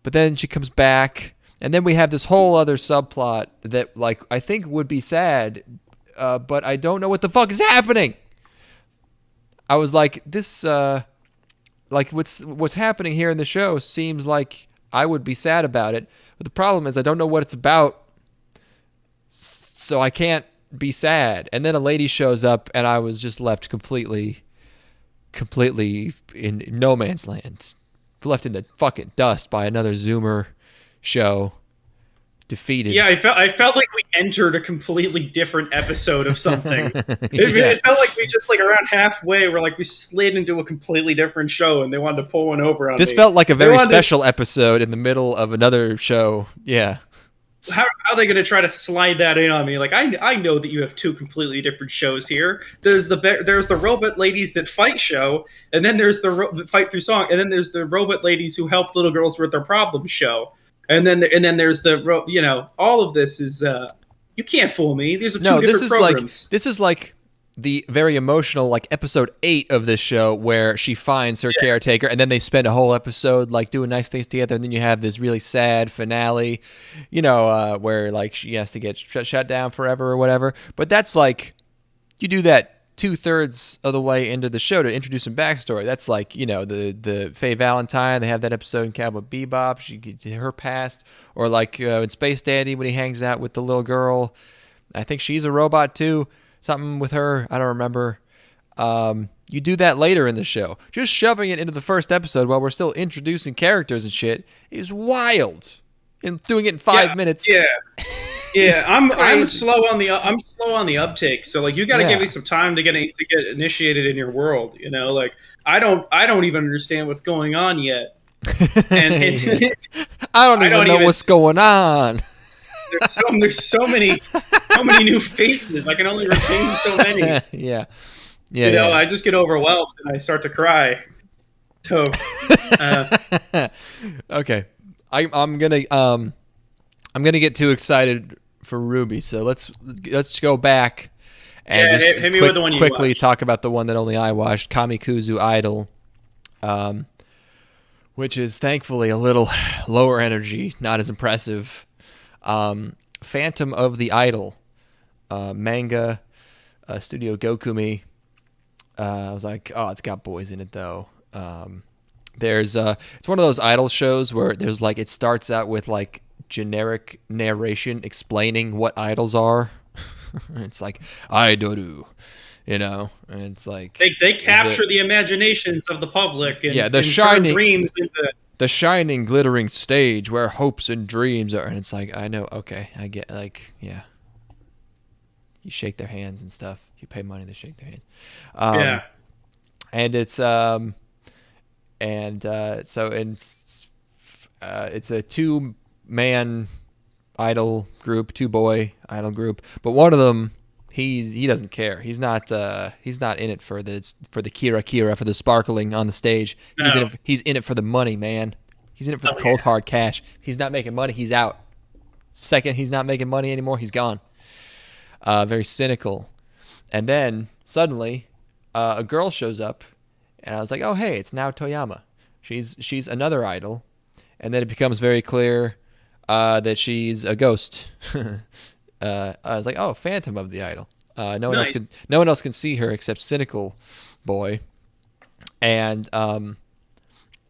But then she comes back, and then we have this whole other subplot that I think would be sad. But I don't know what the fuck is happening. I was like, this, what's happening here in the show seems like I would be sad about it. But the problem is I don't know what it's about, so I can't be sad. And then a lady shows up, and I was just left completely in no man's land. Left in the fucking dust by another Zoomer show. Defeated. Yeah, I felt like we entered a completely different episode of something. It felt like we just around halfway, we slid into a completely different show, and they wanted to pull one over on this me. Felt like a very special episode in the middle of another show. Yeah. How are they going to try to slide that in on me? I know that you have two completely different shows here. There's the robot ladies that fight show, and then there's the fight through song, and then there's the robot ladies who help little girls with their problems show. And then there's all of this is you can't fool me. These are two different programs. This is like the very emotional episode 8 of this show where she finds her caretaker, and then they spend a whole episode doing nice things together, and then you have this really sad finale, where she has to get shut down forever or whatever. But that's you do that 2/3 of the way into the show to introduce some backstory. That's the Faye Valentine. They have that episode in Cowboy Bebop. She gets her past, or in Space Dandy when he hangs out with the little girl. I think she's a robot too. Something with her. I don't remember. You do that later in the show. Just shoving it into the first episode while we're still introducing characters and shit is wild. And doing it in 5 minutes. Yeah. Yeah, I'm slow on the uptake. So you got to give me some time to get initiated in your world. I don't even understand what's going on yet. And I don't even know what's going on. There's so many new faces. I can only retain so many. Yeah. I just get overwhelmed and I start to cry. So, okay, I'm gonna get too excited for RWBY, so let's go back and just hit me with the one you quickly watched. Talk about the one that only I watched, Kuzu Idol, which is thankfully a little lower energy, not as impressive. Phantom of the Idol, manga, Studio Gokumi. I was like, oh, it's got boys in it though. It's one of those idol shows where there's it starts out with generic narration explaining what idols are. It's idoru, and it's they capture the imaginations of the public and the shining dreams into the shining glittering stage where hopes and dreams are, and it's I know, okay, I get you shake their hands and stuff, you pay money to shake their hands, and it's it's a 2-man idol group, 2-boy idol group, but one of them, he doesn't care. He's not in it for the kira for the sparkling on the stage. No. He's in it for the money, man. He's in it for the cold hard cash. He's not making money, he's out. Second he's not making money anymore, he's gone. Very cynical. And then suddenly a girl shows up, and I was like, oh hey, it's now Toyama. She's another idol, and then it becomes very clear that she's a ghost. I was like, oh, Phantom of the Idol. No one else can see her except Cynical Boy. And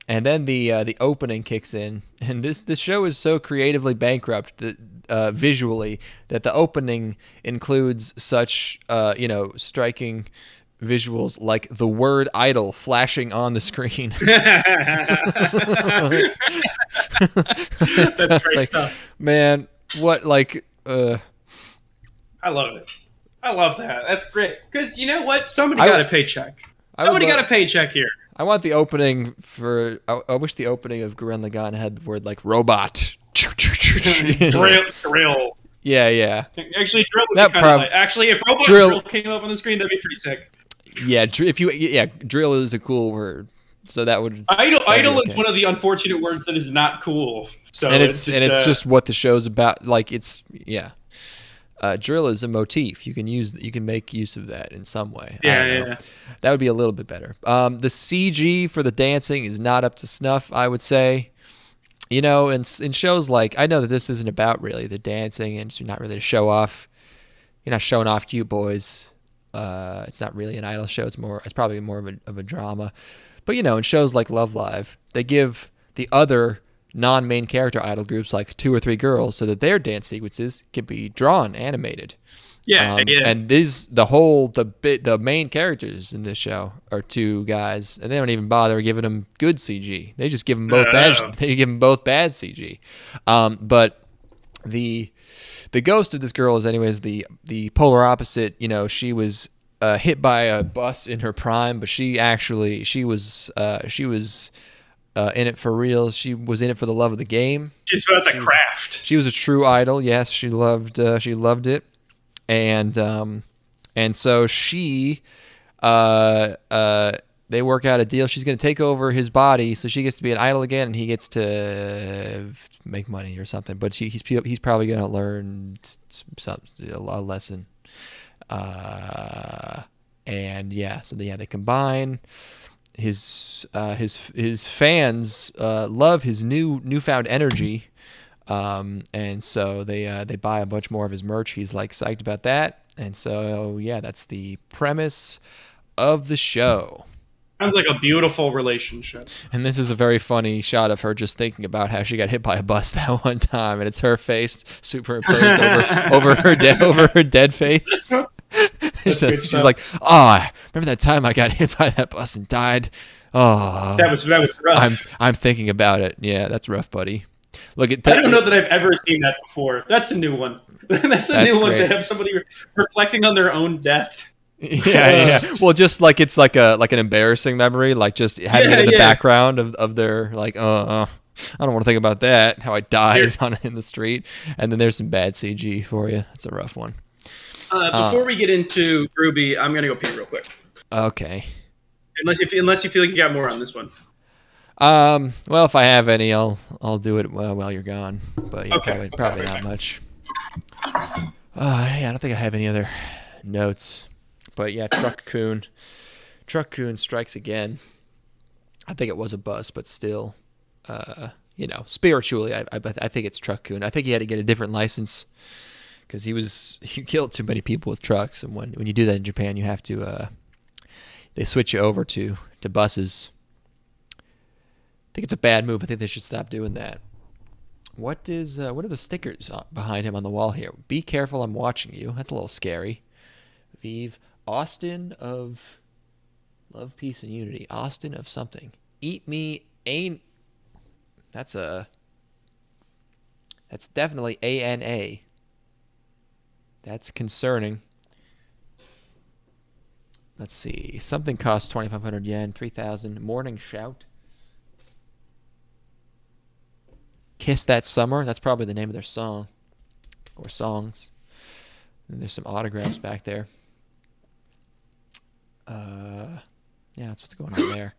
then the opening kicks in, and this show is so creatively bankrupt that, visually, that the opening includes such striking visuals like the word idol flashing on the screen. That's great stuff. Man, what I love it. I love that. That's great. Because you know what? Somebody got a paycheck. Somebody got a paycheck here. I want the opening for. I wish the opening of Gurren Lagann had the word like robot. Drill. Yeah. Actually, drill would be kind of actually, if robot drill came up on the screen, that'd be pretty sick. Yeah, drill is a cool word. So that would idol is one of the unfortunate words that is not cool. So it's just what the show's about. Like drill is a motif. You can make use of that in some way. Yeah. That would be a little bit better. The CG for the dancing is not up to snuff, I would say. In shows like, I know that this isn't about really the dancing, and it's not really to show off. You're not showing off cute boys. It's not really an idol show. It's probably more of a drama. But in shows like Love Live, they give the other non-main character idol groups like 2 or 3 girls so that their dance sequences can be drawn, animated. Yeah. And the main characters in this show are 2 guys, and they don't even bother giving them good CG. They just give them both bad. They give them both bad CG. But the ghost of this girl is, anyways, the polar opposite. She was hit by a bus in her prime, but she was in it for real. She was in it for the love of the game. She's about the craft. She was a true idol. Yes, she loved it, and so she they work out a deal. She's going to take over his body, so she gets to be an idol again, and he gets to make money or something. But he's probably going to learn a lesson. They combine. His fans love his newfound energy, and so they buy a bunch more of his merch. He's like psyched about that, and so that's the premise of the show. Sounds like a beautiful relationship. And this is a very funny shot of her just thinking about how she got hit by a bus that one time, and it's her face superimposed over her dead face. She's like, remember that time I got hit by that bus and died? Oh, that was rough. I'm thinking about it. Yeah, that's rough, buddy. Look at. I don't know that I've ever seen that before. That's a new one. That's new one to have somebody reflecting on their own death. Yeah. Well, just like it's like an embarrassing memory, like just having it in the background of their like, I don't want to think about that. How I died in the street, and then there's some bad CG for you. That's a rough one. Before we get into RWBY, I'm gonna go pee real quick. Okay. Unless you feel like you got more on this one. Well, if I have any, I'll do it while you're gone. But probably not much. I don't think I have any other notes. But yeah, Truck Kun strikes again. I think it was a bus, but still, spiritually, I think it's Truck Kun. I think he had to get a different license because he killed too many people with trucks, and when you do that in Japan, you have to they switch you over to buses. I think it's a bad move. I think they should stop doing that. What are the stickers behind him on the wall here? Be careful, I'm watching you. That's a little scary. Vive Austin of Love, Peace, and Unity. Austin of something. Eat me ain't. That's definitely ANA. That's concerning. Let's see. Something costs 2,500 yen, 3,000. Morning Shout. Kiss That Summer. That's probably the name of their song or songs. And there's some autographs back there. Yeah, that's what's going on there.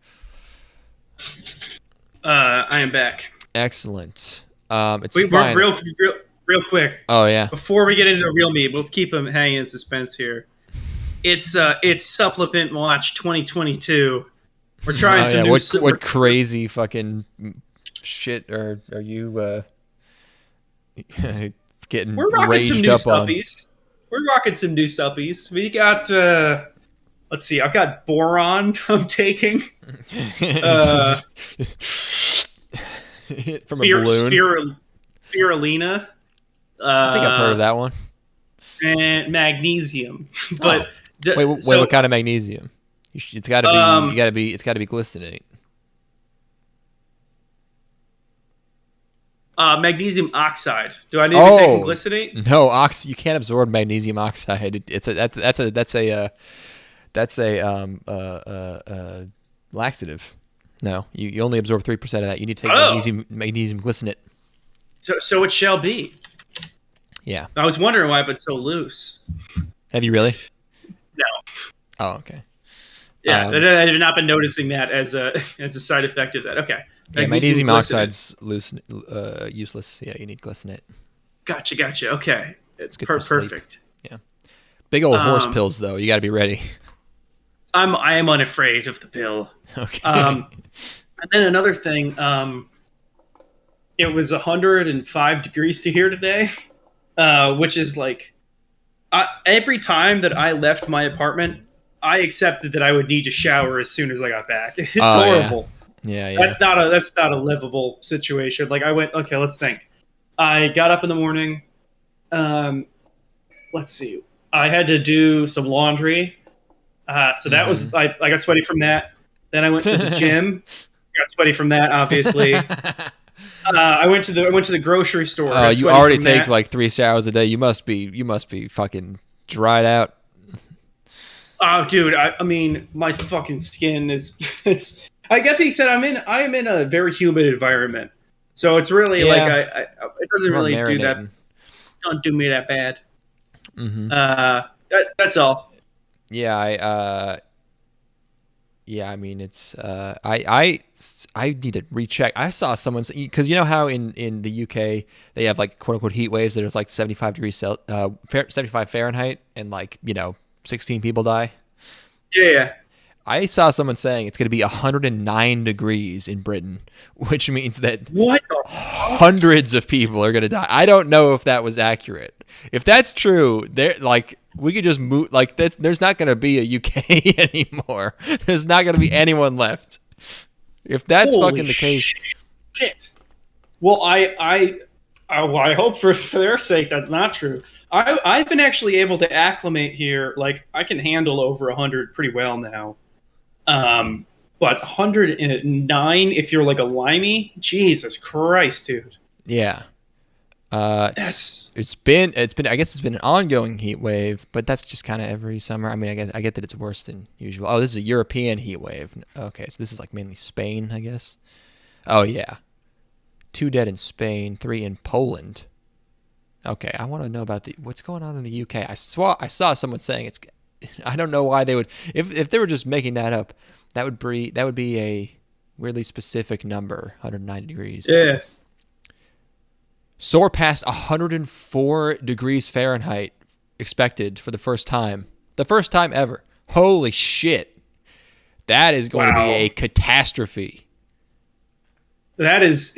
I am back. Excellent. It's fine. Real quick. Oh yeah. Before we get into the real meat, let's keep them hanging in suspense here. It's Supplement Watch 2022. We're trying some new. What crazy fucking shit are you getting We're rocking raged some new up on? suppies. We're rocking some new suppies. We got let's see. I've got Boron. I'm taking from a balloon. Spirulina. I think I've heard of that one. And magnesium, but wait, what kind of magnesium? It's got to be. It's got to be glycinate. Magnesium oxide. Do I need to take glycinate? No, you can't absorb magnesium oxide. That's a laxative. No, you only absorb 3% of that. You need to take magnesium glycinate. So it shall be. Yeah. I was wondering why I've been so loose. Have you really? No. Oh, okay. Yeah, I have not been noticing that as a side effect of that. Okay. Yeah, magnesium oxide's useless. Yeah, you need glycinate. Gotcha. Okay. It's good perfect. Yeah. Big old horse pills, though. You got to be ready. I am unafraid of the pill. Okay. And then another thing. It was 105 degrees to here today, which is like every time that I left my apartment, I accepted that I would need to shower as soon as I got back. It's horrible. Yeah. That's not a livable situation. Like I went, okay, let's think. I got up in the morning. Let's see. I had to do some laundry. So that was I got sweaty from that. Then I went to the gym. Got sweaty from that, obviously. I went to the grocery store. You already take like 3 showers a day. You must be fucking dried out. Oh, dude! I mean, my fucking skin is. It's. I get being said, I am in a very humid environment, so it's really like it doesn't really do that. Don't do me that bad. Mm-hmm. That's all. Yeah, I mean, it's I need to recheck. I saw someone, because you know how in the UK they have like quote unquote heat waves that is like 75 degrees 75 Fahrenheit, and like 16 people die. Yeah. I saw someone saying it's going to be 109 degrees in Britain, which means that hundreds of people are going to die. I don't know if that was accurate. If that's true, we could just move. Like there's not going to be a UK anymore. There's not going to be anyone left. If that's fucking the case. Shit. Well, I hope for their sake that's not true. I've been actually able to acclimate here. Like I can handle over 100 pretty well now. But 109 if you're like a limey, Jesus Christ, dude. Yeah. It's been I guess it's been an ongoing heat wave, but that's just kind of every summer. I mean, I get that it's worse than usual. Oh, this is a European heat wave. Okay, so this is like mainly Spain, I guess. Oh yeah. 2 dead in Spain, 3 in Poland. Okay, I want to know about what's going on in the UK. I saw someone saying it's. I don't know why they would. If they were just making that up, that would be a weirdly specific number. 109 degrees. Yeah. Soar past 104 degrees Fahrenheit expected for the first time. The first time ever. Holy shit! That is going to be a catastrophe. That is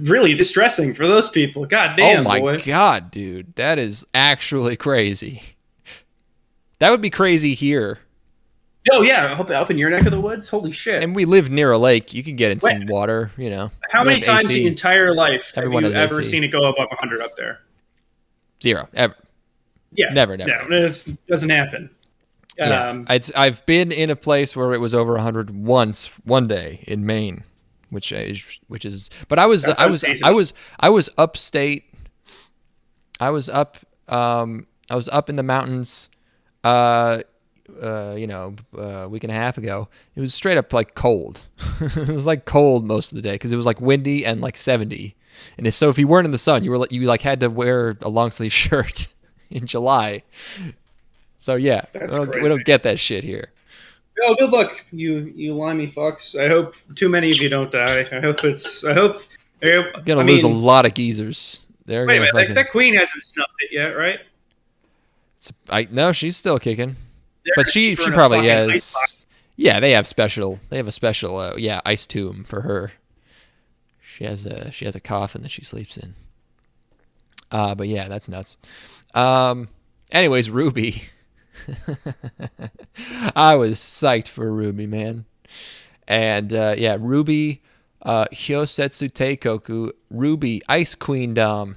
really distressing for those people. God damn, boy. Oh my God, dude. That is actually crazy. That would be crazy here. Oh, yeah. Up in your neck of the woods? Holy shit. And we live near a lake. You can get in some water, How many times in your entire life have you ever seen it go above 100 up there? 0. Ever. Yeah. Never. No, it doesn't happen. Yeah. I've been in a place where it was over 100 once, one day in Maine. Which is, but I was upstate. I was up in the mountains, a week and a half ago. It was straight up like cold. It was like cold most of the day because it was like windy and like 70. And if you weren't in the sun, you like had to wear a long sleeve shirt. in July. So yeah, we don't get that shit here. Oh, good luck, you limey fucks. I hope too many of you don't die. I hope. You're gonna lose a lot of geezers. Wait a minute, that queen hasn't snuffed it yet, right? No, she's still kicking, but she probably has. Yeah, they have a special ice tomb for her. She has a coffin that she sleeps in. But yeah, that's nuts. Anyways, RWBY. I was psyched for RWBY, man. And RWBY, Hyousetsu Teikoku, RWBY, Ice Queen Dom.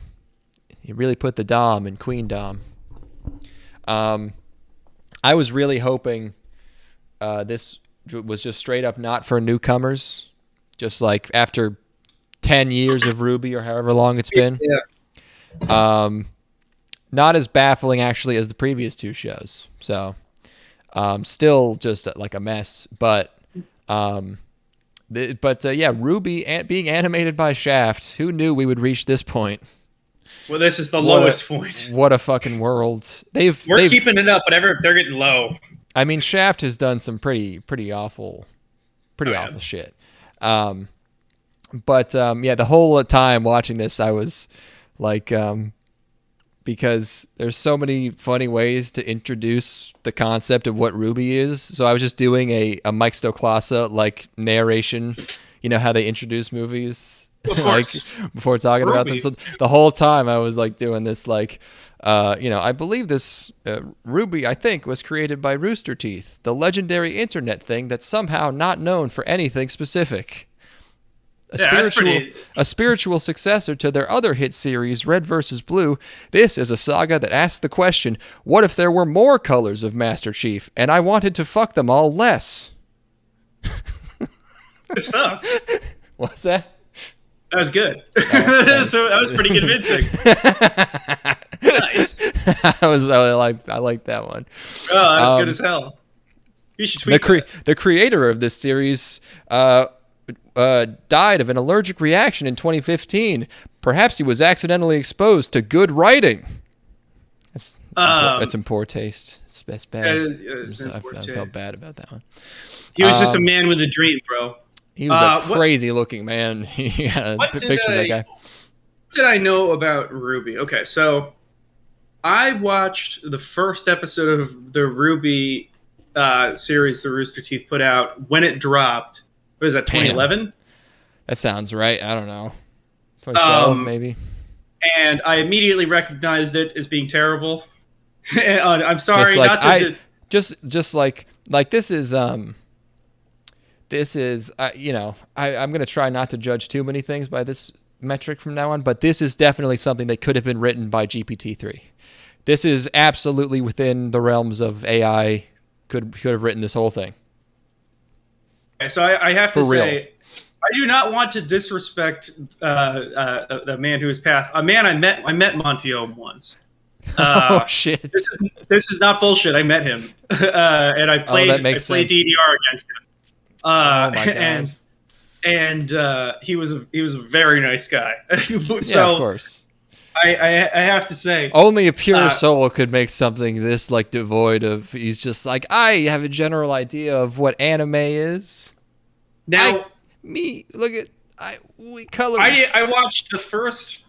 You really put the Dom in Queen Dom. I was really hoping this was just straight up not for newcomers. Just like after 10 years of RWBY or however long it's been. Yeah. Not as baffling actually as the previous two shows. So, still just like a mess. But RWBY being animated by Shaft. Who knew we would reach this point? Well, this is the lowest point. What a fucking world. We're keeping it up, but they're getting low. I mean, Shaft has done some pretty awful shit. The whole time watching this, I was like, because there's so many funny ways to introduce the concept of what RWBY is. So I was just doing a Mike Stoklasa like narration. You know how they introduce movies, like before talking about them. So the whole time I was like doing this, like, I believe this RWBY, I think, was created by Rooster Teeth, the legendary internet thing that's somehow not known for anything specific. A spiritual successor to their other hit series, Red vs. Blue, this is a saga that asks the question, what if there were more colors of Master Chief, and I wanted to fuck them all less? Good stuff. What's that? That was good. So that was pretty convincing. Nice. I like that one. Oh, that's good as hell. You should tweet the creator of this series died of an allergic reaction in 2015. Perhaps he was accidentally exposed to good writing. That's in poor taste. That's bad. I felt bad about that one. He was just a man with a dream, bro. He was a crazy-looking man. Picture that guy. What did I know about RWBY? Okay, so I watched the first episode of the RWBY series the Rooster Teeth put out when it dropped. What is that, 2011? That sounds right. I don't know. 2012, maybe. And I immediately recognized it as being terrible. And I'm sorry, just like this is I'm going to try not to judge too many things by this metric from now on, but this is definitely something that could have been written by GPT-3. This is absolutely within the realms of AI. Could have written this whole thing. Okay, so I have to say, I do not want to disrespect the man who has passed. A man I met Montio once. Oh shit! This is not bullshit. I met him, and I played DDR against him. Oh my god! And he was a very nice guy. So, yeah, of course. I have to say, only a pure soul could make something this like devoid of. He's just like, I have a general idea of what anime is. Now, we color. I watched the first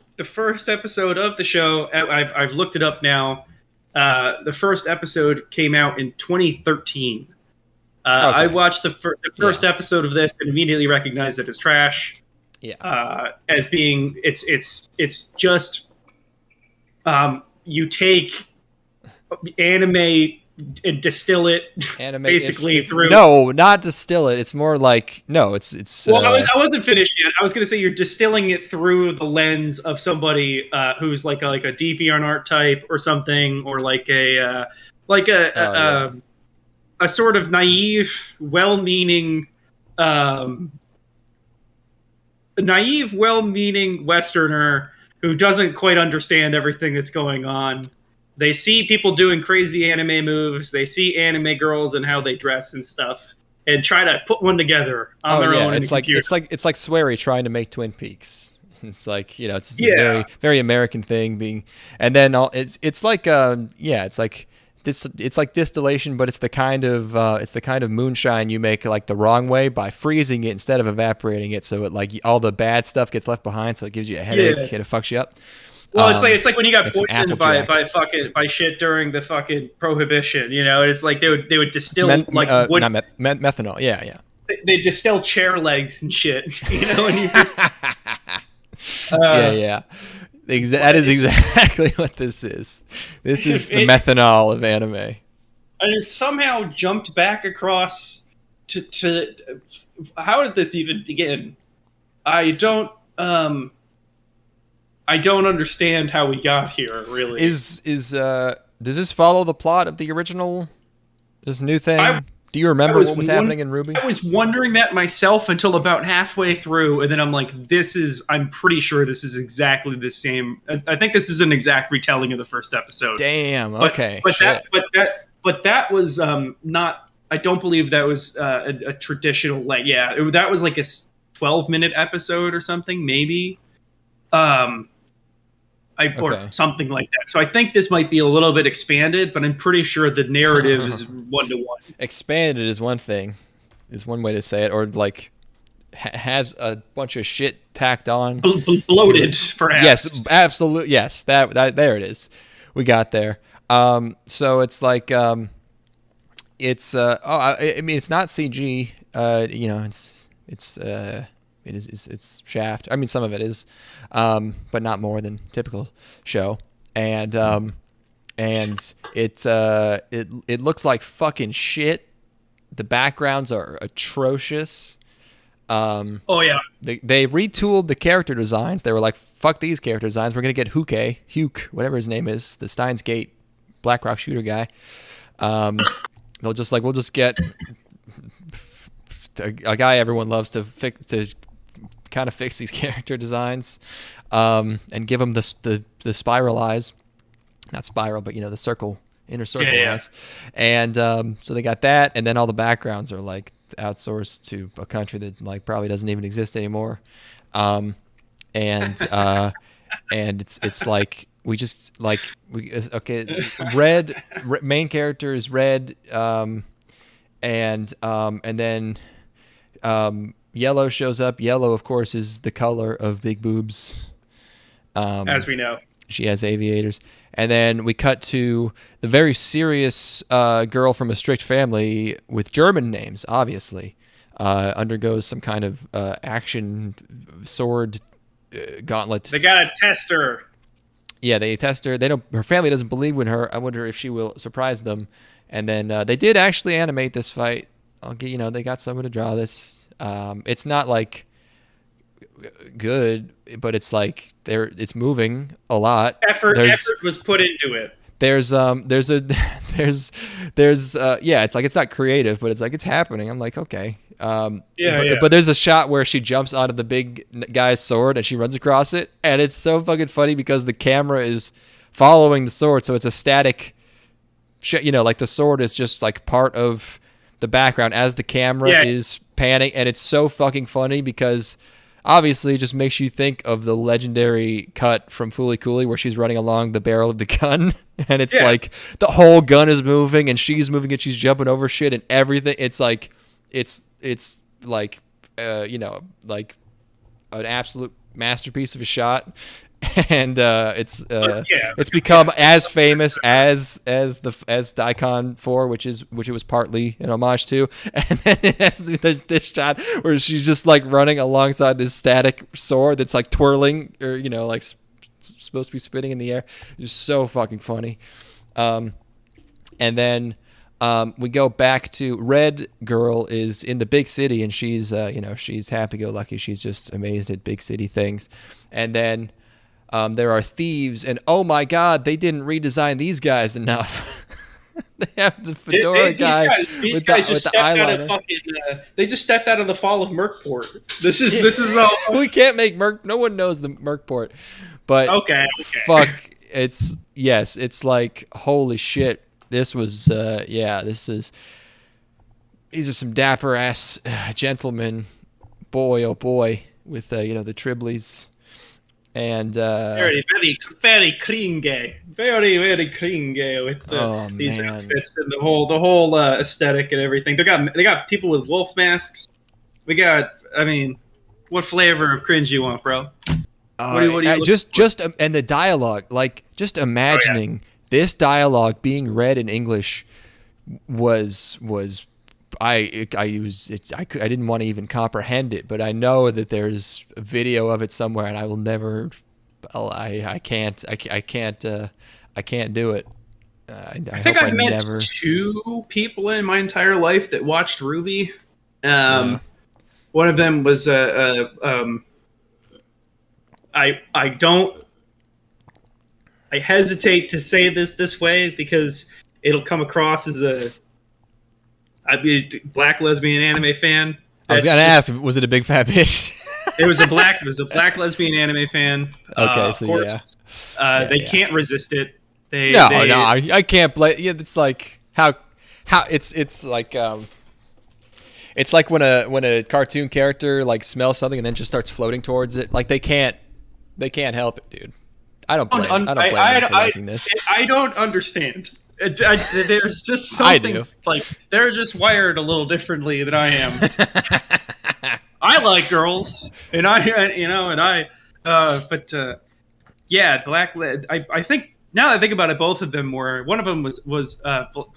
episode of the show. I've looked it up now. The first episode came out in 2013. Okay. I watched the first episode of this and immediately recognized it as trash. Yeah. As being it's just you take anime and distill it basically through. No, not distill it. It's more like it's. Well, I wasn't finished yet. I was going to say you're distilling it through the lens of somebody who's like a DeviantArt type or something, or like a sort of naive, well-meaning Westerner who doesn't quite understand everything that's going on. They see people doing crazy anime moves. They see anime girls and how they dress and stuff, and try to put one together on their own. It's like Swery trying to make Twin Peaks. It's like, it's a very, very American thing being, and then it's like it's like this, it's like distillation, but it's the kind of moonshine you make like the wrong way by freezing it instead of evaporating it, so it like all the bad stuff gets left behind, so it gives you a headache and it fucks you up. Well, it's like when you got poisoned by shit during the fucking prohibition, It's like they would distill wood, methanol. Yeah. They distill chair legs and shit, And you, yeah. That is exactly what this is. This is the methanol of anime. And it somehow jumped back across to how did this even begin? I don't understand how we got here. Really, does this follow the plot of the original? This new thing? Do you remember what was happening in RWBY? I was wondering that myself until about halfway through, and then I'm like, I'm pretty sure this is exactly the same. I think this is an exact retelling of the first episode. Damn. Okay. But that was not. I don't believe that was a traditional that was like a 12-minute episode or something, maybe. Or something like that. So I think this might be a little bit expanded, but I'm pretty sure the narrative is 1-to-1. Expanded is one thing, is one way to say it, or like has a bunch of shit tacked on. Bloated, perhaps. Yes, absolutely. Yes, that there it is. We got there. So it's like it's I mean, it's not CG. It's Shaft. I mean, some of it is, but not more than typical show. And it looks like fucking shit. The backgrounds are atrocious. They retooled the character designs. They were like, fuck these character designs. We're gonna get Huke, whatever his name is, the Steins Gate Black Rock shooter guy. We'll just get a guy everyone loves to kind of fix these character designs, and give them the spiral eyes, not spiral, but the circle, inner circle eyes, and so they got that, and then all the backgrounds are like outsourced to a country that like probably doesn't even exist anymore, and it's like red main character is red, and then yellow shows up. Yellow, of course, is the color of big boobs. As we know. She has aviators. And then we cut to the very serious girl from a strict family with German names, obviously. Undergoes some kind of action sword gauntlet. They gotta test her. Yeah, they test her. Her family doesn't believe in her. I wonder if she will surprise them. And then they did actually animate this fight. They got someone to draw this. It's not like good, but it's like it's moving a lot. Effort was put into it. It's like it's not creative, but it's like it's happening. I'm like, okay. But there's a shot where she jumps onto the big guy's sword and she runs across it, and it's so fucking funny because the camera is following the sword, so it's a static like the sword is just like part of the background as the camera is panning, and it's so fucking funny because obviously it just makes you think of the legendary cut from Fooly Cooly where she's running along the barrel of the gun, and it's like the whole gun is moving and she's moving and she's jumping over shit and everything. It's like it's like like an absolute masterpiece of a shot. And it's become as famous as Daikon 4, which it was partly an homage to. And then there's this shot where she's just like running alongside this static sword that's like twirling, or like supposed to be spinning in the air. It's so fucking funny. And then we go back to Red Girl is in the big city, and she's she's happy-go-lucky. She's just amazed at big city things. And then there are thieves, and oh my god, they didn't redesign these guys enough. They have the fedora guy. These guys just stepped out of fucking. They just stepped out of the fall of Merkport. This is all. We can't make Merk. No one knows the Merkport, but okay. Fuck, it's like holy shit. This was these are some dapper ass gentlemen, boy oh boy, with the Triblies. and very cringe, very cringe with these outfits and the whole aesthetic and everything. They got people with wolf masks. We got, I mean, what flavor of cringe you want, bro? What do you just and the dialogue, like just imagining this dialogue being read in English was I didn't want to even comprehend it, but I know that there's a video of it somewhere, and I will never. I can't do it. I think I've met 2 people in my entire life that watched RWBY. One of them was I hesitate to say this way because it'll come across as I'd be a black lesbian anime fan. I was gonna ask, was it a big fat bitch? It was a black lesbian anime fan. Okay, so course, they can't resist it. I can't blame. Yeah, it's like how it's like it's like when a cartoon character like smells something and then just starts floating towards it. Like they can't help it, dude. I don't blame them for liking this. I don't understand. There's just something like they're just wired a little differently than I am. I like girls, but black. I think now that I think about it, both of them were. One of them was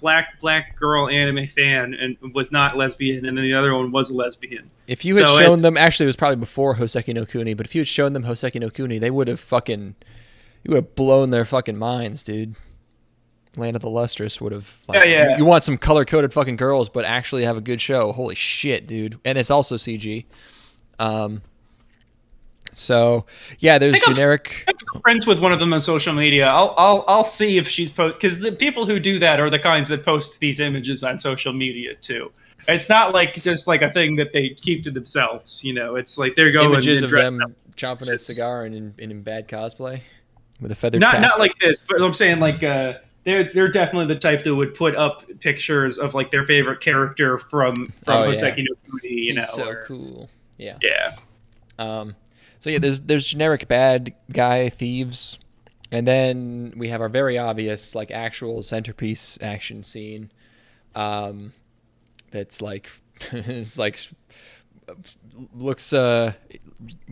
black girl anime fan and was not lesbian, and then the other one was a lesbian. If you had shown them, actually, it was probably before Hoseki no Kuni, but if you had shown them Hoseki no Kuni, they would have blown their fucking minds, dude. Land of the Lustrous would have. You want some color coded fucking girls, but actually have a good show. Holy shit, dude! And it's also CG. So yeah, there's generic. I'm friends with one of them on social media. I'll see if she's because the people who do that are the kinds that post these images on social media too. It's not like just like a thing that they keep to themselves. It's like they're going images of them chomping a cigar and in bad cosplay with a feathered cap. Not like this, but I'm saying like. They're definitely the type that would put up pictures of like their favorite character from Hoseki no Kuni, He's so cool. Yeah. Yeah. So yeah, there's generic bad guy thieves, and then we have our very obvious like actual centerpiece action scene. That's like it's like looks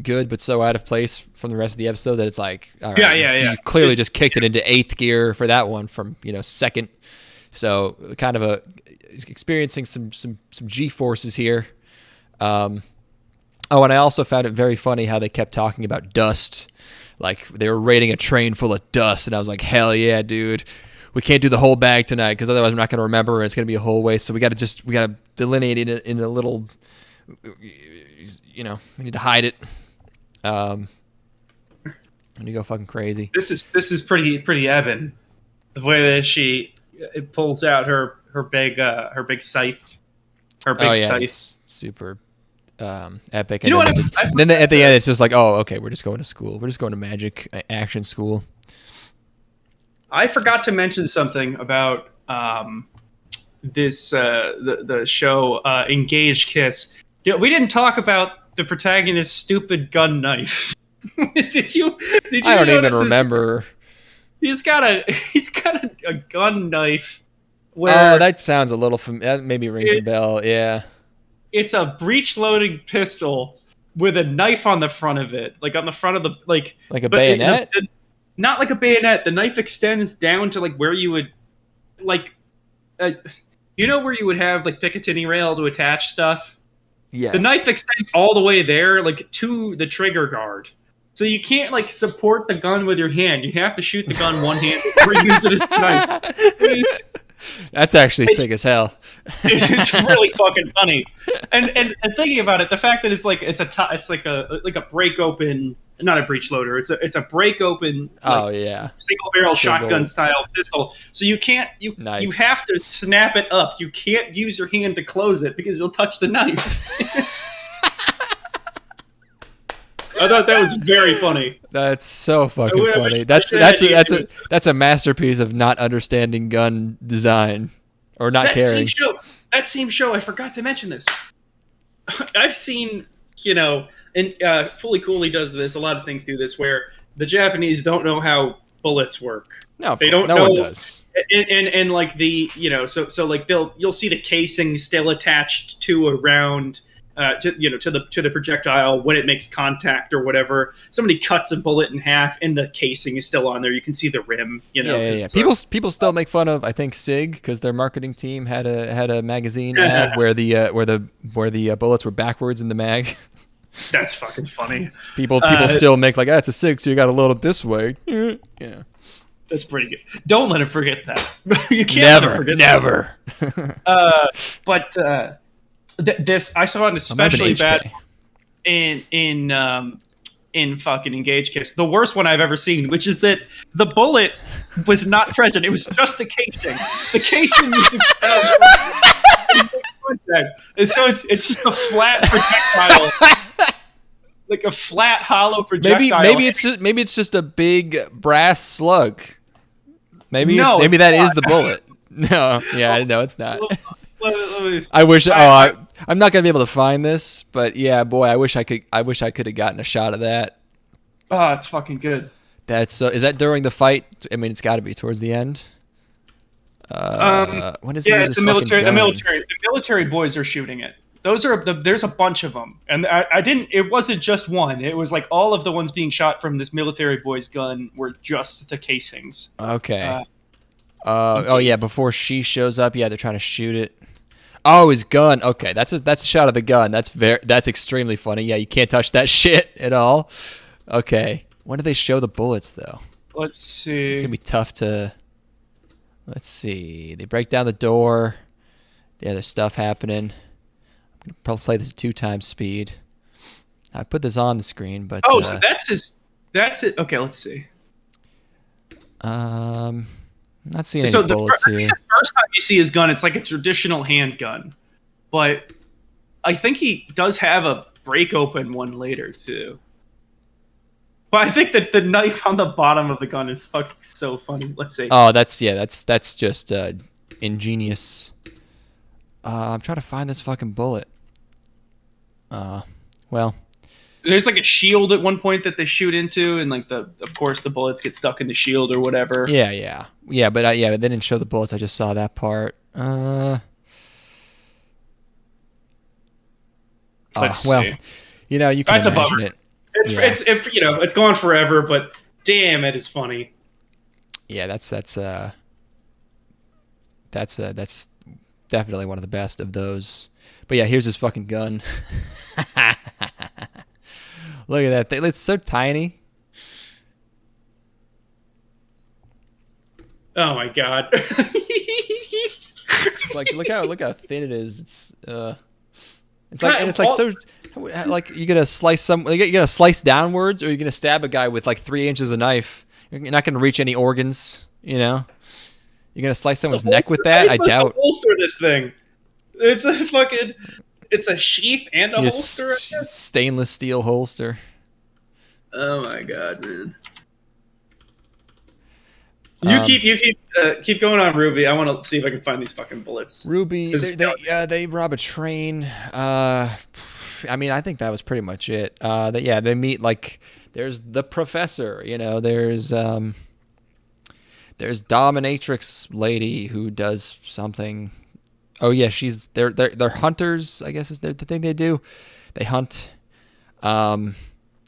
good but so out of place from the rest of the episode that it's like all right, you clearly just kicked it into 8th gear for that one from second, so kind of experiencing some G-forces here. And I also found it very funny how they kept talking about dust, like they were raiding a train full of dust, and I was like, hell yeah, dude, we can't do the whole bag tonight because otherwise I'm not going to remember and it's going to be a whole waste, so we got to delineate it in a little. We need to hide it. We need to go fucking crazy. This is pretty Eben. The way that she pulls out her big scythe. Scythe. It's super epic. And then at the end, it's just like, oh, okay, we're just going to school. We're just going to magic action school. I forgot to mention something about this the show Engaged Kiss. We didn't talk about the protagonist's stupid gun knife. Did you? I don't even remember. He's got a gun knife. Where that sounds a little familiar. That maybe rings a bell. Yeah. It's a breech-loading pistol with a knife on the front of it, like on the front of the like a bayonet. Not like a bayonet. The knife extends down to like where you would, like, where you would have like Picatinny rail to attach stuff. Yes. The knife extends all the way there, like to the trigger guard. So you can't like support the gun with your hand. You have to shoot the gun one-handed or use it as a knife. That's actually sick as hell. It's really fucking funny. And thinking about it, the fact that it's like a break open, not a breech loader. It's a break open. Single barrel shotgun style pistol. So you can't you have to snap it up. You can't use your hand to close it because you'll touch the knife. I thought that was very funny. That's so fucking funny. That's a masterpiece of not understanding gun design or not caring. That same show, I forgot to mention this. I've seen, and Fully Coolly does this. A lot of things do this, where the Japanese don't know how bullets work. No, they don't no know. One does. And like so like you'll see the casing still attached to a round. To the projectile when it makes contact or whatever. Somebody cuts a bullet in half and the casing is still on there. You can see the rim. Yeah. People still make fun of, I think, SIG, because their marketing team had a magazine ad where the bullets were backwards in the mag. That's fucking funny. People still make like, it's a SIG, so you got to load it this way. Yeah. That's pretty good. Don't let him forget that. You can't let him forget that. This I saw it especially bad in fucking Engage Kiss. The worst one I've ever seen, which is that the bullet was not present. It was just the casing. The casing was expelled. And so it's just a flat projectile. Like a flat hollow projectile. Maybe it's just a big brass slug. Maybe that is the bullet. No, it's not. I wish. I'm not gonna be able to find this, but yeah, boy, I wish I could have gotten a shot of that. Oh, it's fucking good. Is that during the fight? I mean, it's got to be towards the end. When is it's the military. The military boys are shooting it. There's a bunch of them, and I didn't. It wasn't just one. It was like all of the ones being shot from this military boy's gun were just the casings. Okay. Before she shows up, they're trying to shoot it. Oh, his gun. Okay, that's a shot of the gun. That's extremely funny. Yeah, you can't touch that shit at all. Okay, when do they show the bullets though? Let's see. It's gonna be tough to. Let's see. They break down the door. Yeah, there's stuff happening. I'm gonna probably play this at 2x speed. I put this on the screen, but so that's it. Okay, let's see. Not seeing any bullets here. The first time you see his gun, it's like a traditional handgun, but I think he does have a break open one later too. But I think that the knife on the bottom of the gun is fucking so funny. Let's see. Oh, that's just ingenious. I'm trying to find this fucking bullet. Well. There's like a shield at one point that they shoot into, and like of course the bullets get stuck in the shield or whatever. Yeah, but they didn't show the bullets. I just saw that part. Let's see. You can imagine it. It's gone forever, but damn, it is funny. Yeah, that's definitely one of the best of those. But yeah, here's his fucking gun. Look at that thing. It's so tiny. Oh my god. It's like look how thin it is. It's so like you're gonna slice you're gonna slice downwards, or you're gonna stab a guy with like 3 inches of knife. You're not gonna reach any organs. You're gonna slice someone's neck with that. I doubt. Holster this thing. It's a sheath and a holster. Stainless steel holster. Oh my god, man! You keep going on RWBY. I want to see if I can find these fucking bullets. RWBY, they rob a train. I mean, I think that was pretty much it. They meet like there's the professor. There's dominatrix lady who does something. Oh yeah, they're hunters, I guess is the thing they do. They hunt, and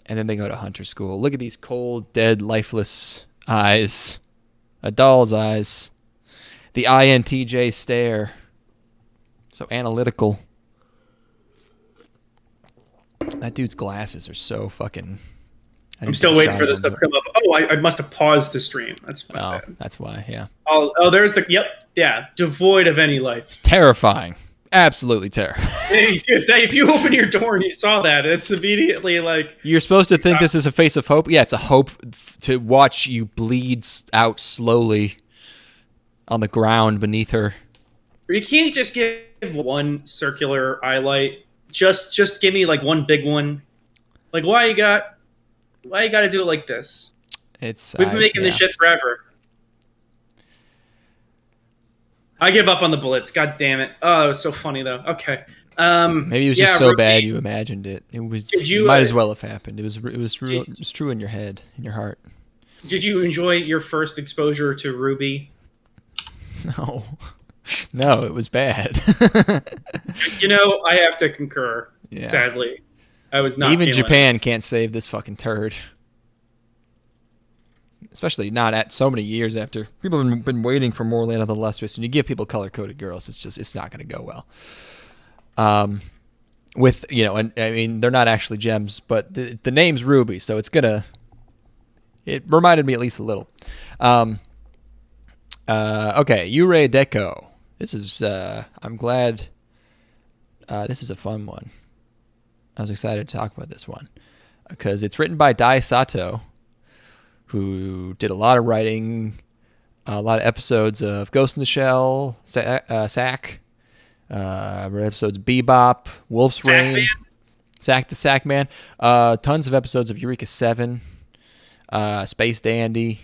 then they go to hunter school. Look at these cold, dead, lifeless eyes. A doll's eyes. The INTJ stare. So analytical. That dude's glasses are so fucking... I'm still waiting for this stuff to come up. Oh, I must have paused the stream. That's bad. That's why, yeah. Oh, there's the... Yep, yeah. Devoid of any life. It's terrifying. Absolutely terrifying. If you open your door and you saw that, it's immediately like... You're supposed to think this is a face of hope? Yeah, it's a hope to watch you bleed out slowly on the ground beneath her. Or you can't just give one circular highlight. Just give me like one big one. Like, why you got to do it like this? We've been making this shit forever. I give up on the bullets. God damn it. Oh, it was so funny though. Okay. Maybe it was just so bad you imagined it. It might as well have happened. It was true in your head, in your heart. Did you enjoy your first exposure to RWBY? No, it was bad. I have to concur. Yeah. Sadly, I was not. Even Japan can't save this fucking turd. Especially not at so many years after people have been waiting for more Land of the Lustrous, and you give people color-coded girls, it's not going to go well. With and I mean they're not actually gems, but the name's RWBY, so it reminded me at least a little. Okay, Yurei Deco. This is I'm glad. This is a fun one. I was excited to talk about this one because it's written by Dai Sato, who did a lot of writing, a lot of episodes of Ghost in the Shell, Sack, episodes of Bebop, Wolf's Rain, Sack the Sack Man, tons of episodes of Eureka 7, Space Dandy.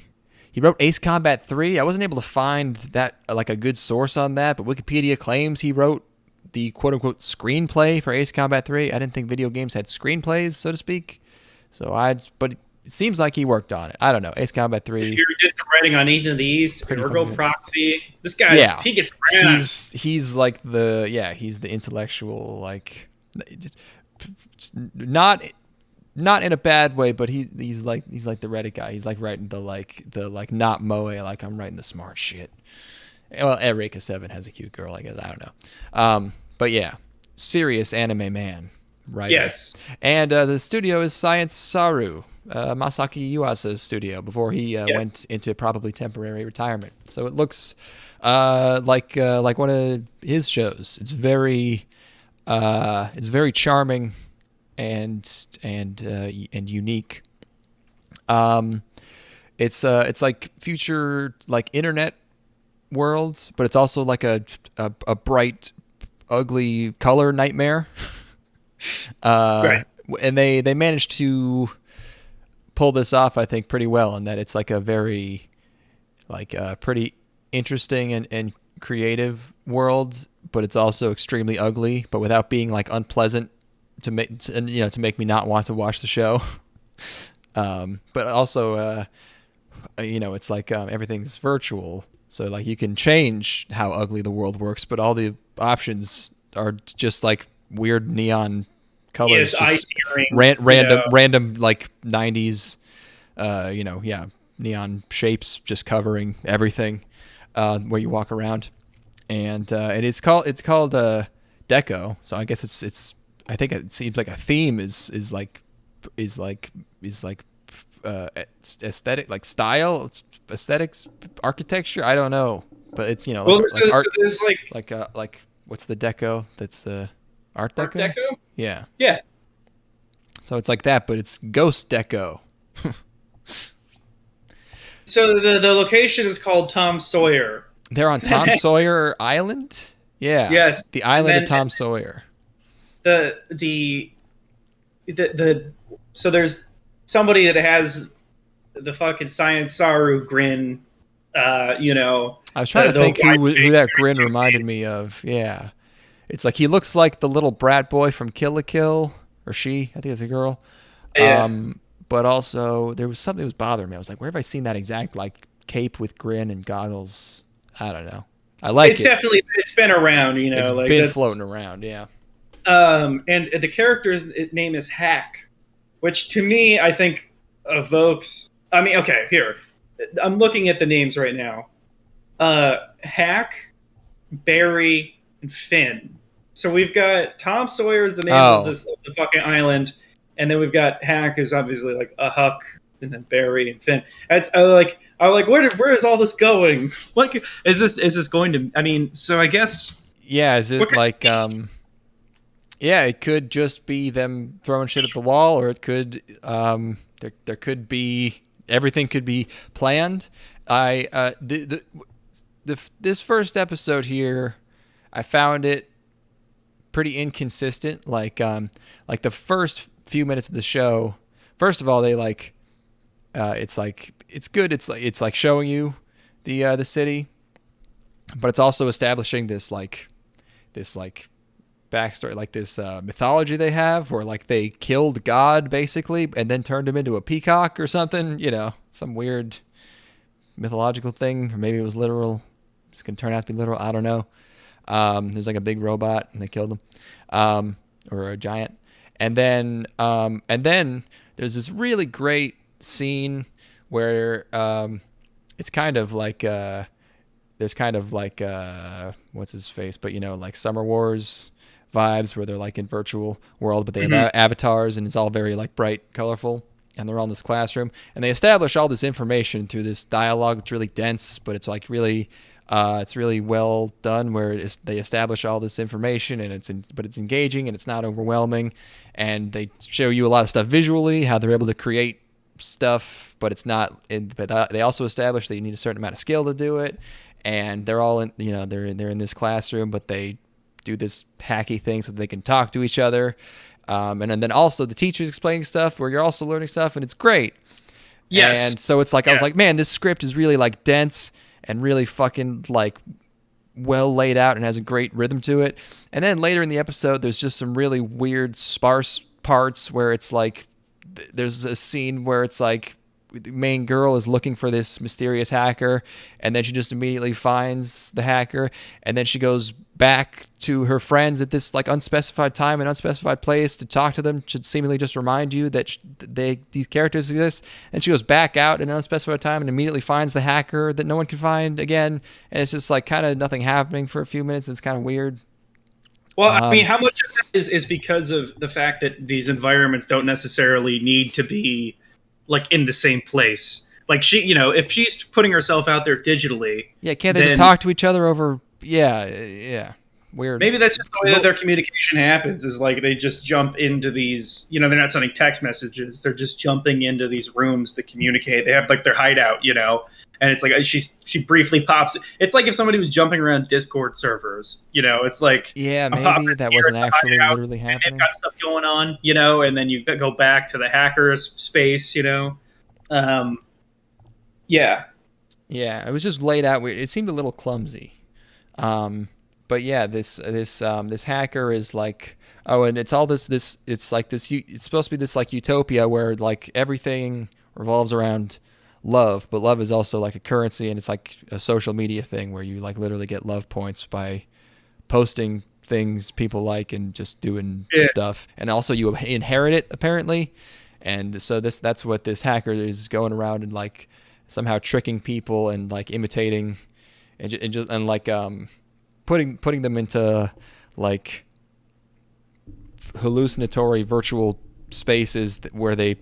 He wrote Ace Combat 3. I wasn't able to find that like a good source on that, but Wikipedia claims he wrote the quote-unquote screenplay for Ace Combat 3. I didn't think video games had screenplays, so to speak. But it seems like he worked on it. I don't know. Ace Combat 3. If you're just writing on Eden of the East, Ergo Proxy. This guy, he gets around. He's like he's the intellectual, like, just not in a bad way, but he's like the Reddit guy. He's like writing the not moe, like I'm writing the smart shit. Well, Eureka 7 has a cute girl, I guess. I don't know. But yeah, serious anime man, right? Yes. And the studio is Science Saru, Masaki Yuasa's studio, before he went into probably temporary retirement. So it looks like one of his shows. It's very charming and unique. It's like future like internet worlds, but it's also like a bright, ugly color nightmare. Right. And they managed to pull this off, I think, pretty well, in that it's like a very pretty interesting and creative world, but it's also extremely ugly, but without being like unpleasant to make me not want to watch the show. But also it's like everything's virtual, so like you can change how ugly the world works, but all the options are just like weird neon colors, random like 90s neon shapes just covering everything where you walk around, and it's called Deco. So I guess it's I think it seems like a theme is aesthetic, like style, aesthetics, architecture. I don't know, but it's like what's the deco? That's the Art Deco. Art Deco? Yeah. Yeah. So it's like that, but it's Ghost Deco. So the location is called Tom Sawyer. They're on Tom Sawyer Island? Yeah. Yes. The island of Tom Sawyer. So there's somebody that has the fucking Science Saru grin, I was trying to think who that grin reminded me of. Yeah. It's like he looks like the little brat boy from Kill la Kill, or she, I think it's a girl. Yeah. But also there was something that was bothering me. I was like, where have I seen that exact like cape with grin and goggles? I don't know. I like it's definitely it's been around, It's like been floating around, yeah. And the character's name is Hack, which to me I think evokes. I mean, okay, here I'm looking at the names right now. Hack, Barry, and Finn. So we've got Tom Sawyer is the name of the fucking island, and then we've got Hack, who's obviously like a Huck, and then Barry and Finn. That's I'm like, where is all this going? Like, is this going to? I mean, so I guess. Yeah, is it like yeah, it could just be them throwing shit at the wall, or it could there could be everything could be planned. This first episode here, I found it pretty inconsistent. Like the first few minutes of the show, first of all, they it's good. It's like showing you the city, but it's also establishing this backstory, like this mythology they have, where like they killed God basically, and then turned him into a peacock or something. Some weird mythological thing, or maybe it was literal. It's gonna turn out to be literal. I don't know. There's like a big robot, and they killed him, or a giant, and then there's this really great scene where it's kind of like there's kind of like what's his face, but like Summer Wars vibes, where they're like in virtual world, but they have avatars, and it's all very like bright, colorful, and they're all in this classroom, and they establish all this information through this dialogue that's really dense, but it's like really it's really well done, where they establish all this information, and but it's engaging, and it's not overwhelming, and they show you a lot of stuff visually, how they're able to create stuff, but it's not but they also establish that you need a certain amount of skill to do it. And they're all in, they're in this classroom, but they do this hacky thing so that they can talk to each other. And then also the teacher's explaining stuff where you're also learning stuff, and it's great. Yes. And so it's like, I was like, man, this script is really like dense and really fucking like well laid out and has a great rhythm to it. And then later in the episode, there's just some really weird sparse parts where it's like, there's a scene where it's like, the main girl is looking for this mysterious hacker, and then she just immediately finds the hacker, and then she goes back to her friends at this like unspecified time and unspecified place to talk to them, to seemingly just remind you that these characters exist. And she goes back out in an unspecified time and immediately finds the hacker that no one can find again, and it's just like kind of nothing happening for a few minutes. It's kind of weird. Well, I mean, how much of that is because of the fact that these environments don't necessarily need to be like in the same place? Like she, if she's putting herself out there digitally, can't they just talk to each other over? Yeah, weird. Maybe that's just the way that their communication happens. Is like they just jump into these. They're not sending text messages. They're just jumping into these rooms to communicate. They have like their hideout, and it's like she briefly pops. It's like if somebody was jumping around Discord servers. It's like maybe that wasn't actually literally happening. They've got stuff going on, and then you go back to the hacker's space, Yeah, it was just laid out weird. It seemed a little clumsy. But yeah, this hacker is like, and it's all this it's like this, it's supposed to be this like utopia where like everything revolves around love, but love is also like a currency, and it's like a social media thing where you like literally get love points by posting things people like and just doing stuff, and also you inherit it apparently. And so that's what this hacker is going around and like somehow tricking people and like imitating and like putting them into like hallucinatory virtual spaces where they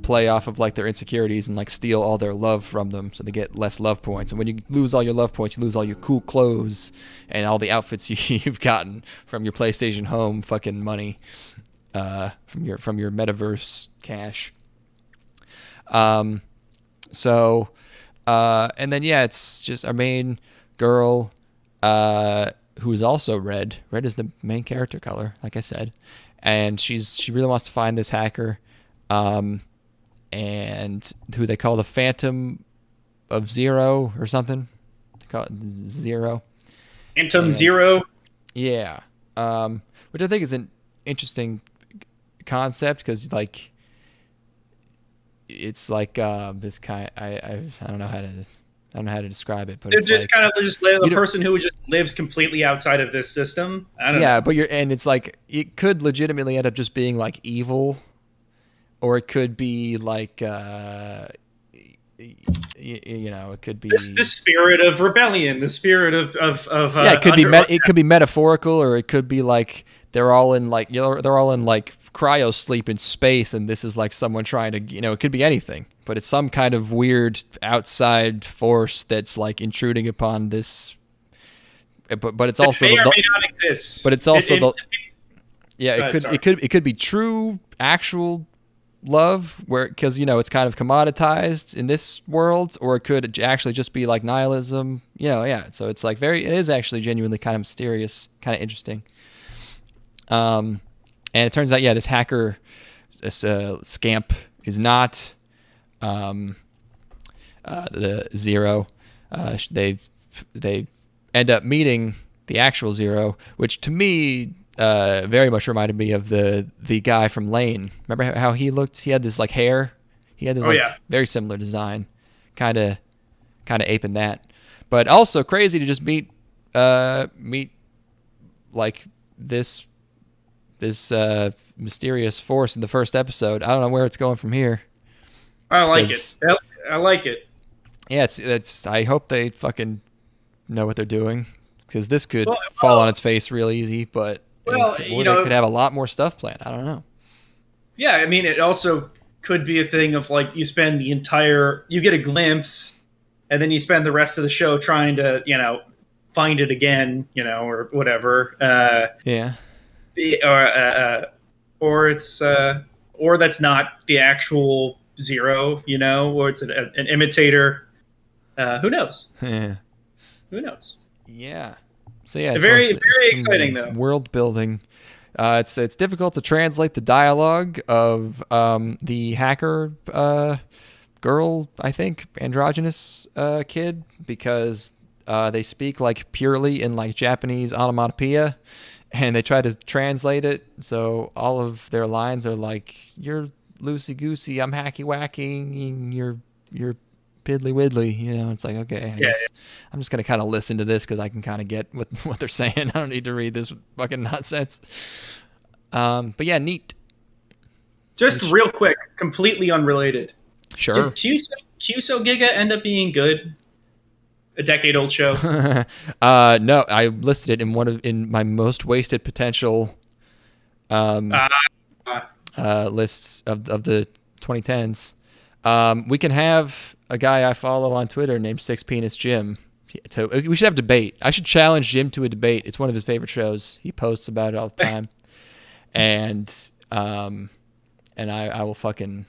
play off of like their insecurities and like steal all their love from them, so they get less love points. And when you lose all your love points, you lose all your cool clothes and all the outfits you've gotten from your PlayStation Home fucking money, from your metaverse cash. So and then it's just our main girl, who is also red. Red is the main character color, like I said, and she really wants to find this hacker, and who they call the Phantom of Zero or something. They call it Zero. Phantom Zero. Yeah, which I think is an interesting concept because like it's like this kind. I don't know how to describe it, but it's just like, kind of just a person who just lives completely outside of this system. I don't know. But it's like it could legitimately end up just being like evil, or it could be like it could be the spirit of rebellion, the spirit of it could be it could be metaphorical, or it could be like they're all in like cryo sleep in space, and this is like someone trying to it could be anything, but it's some kind of weird outside force that's like intruding upon this. But it's also may or may not exist. But it's also it could be true actual love, where because it's kind of commoditized in this world, or it could actually just be like nihilism. So it's like it is actually genuinely kind of mysterious, kind of interesting. And it turns out, this hacker, this scamp, is not the Zero. They end up meeting the actual Zero, which to me very much reminded me of the guy from Lane. Remember how he looked? He had this like hair. He had this very similar design, kind of aping that. But also crazy to just meet like this mysterious force in the first episode. I don't know where it's going from here. I like it. I like it. Yeah, it's. I hope they fucking know what they're doing, because this could fall on its face real easy. But they could have a lot more stuff planned. I don't know. Yeah, I mean, it also could be a thing of like you spend you get a glimpse, and then you spend the rest of the show trying to find it again, or whatever. Or it's or that's not the actual Zero, or it's an imitator. Who knows? Yeah. Who knows? Yeah. So yeah, it's very exciting though. World building. It's difficult to translate the dialogue of the hacker girl, I think, androgynous kid, because they speak like purely in like Japanese onomatopoeia, and they try to translate it, so all of their lines are like, "You're loosey goosey, I'm hacky wacky, you're piddly widdly." It's like, okay, I guess I'm just gonna kind of listen to this because I can kind of get what they're saying. I don't need to read this fucking nonsense. But yeah, neat. Just real quick, completely unrelated. Sure. Did Kyuso Giga end up being good? A decade-old show? No, I listed it in my most wasted potential lists of the 2010s. We can have a guy I follow on Twitter named Six Penis Jim. We should have debate. I should challenge Jim to a debate. It's one of his favorite shows. He posts about it all the time. And I will fucking...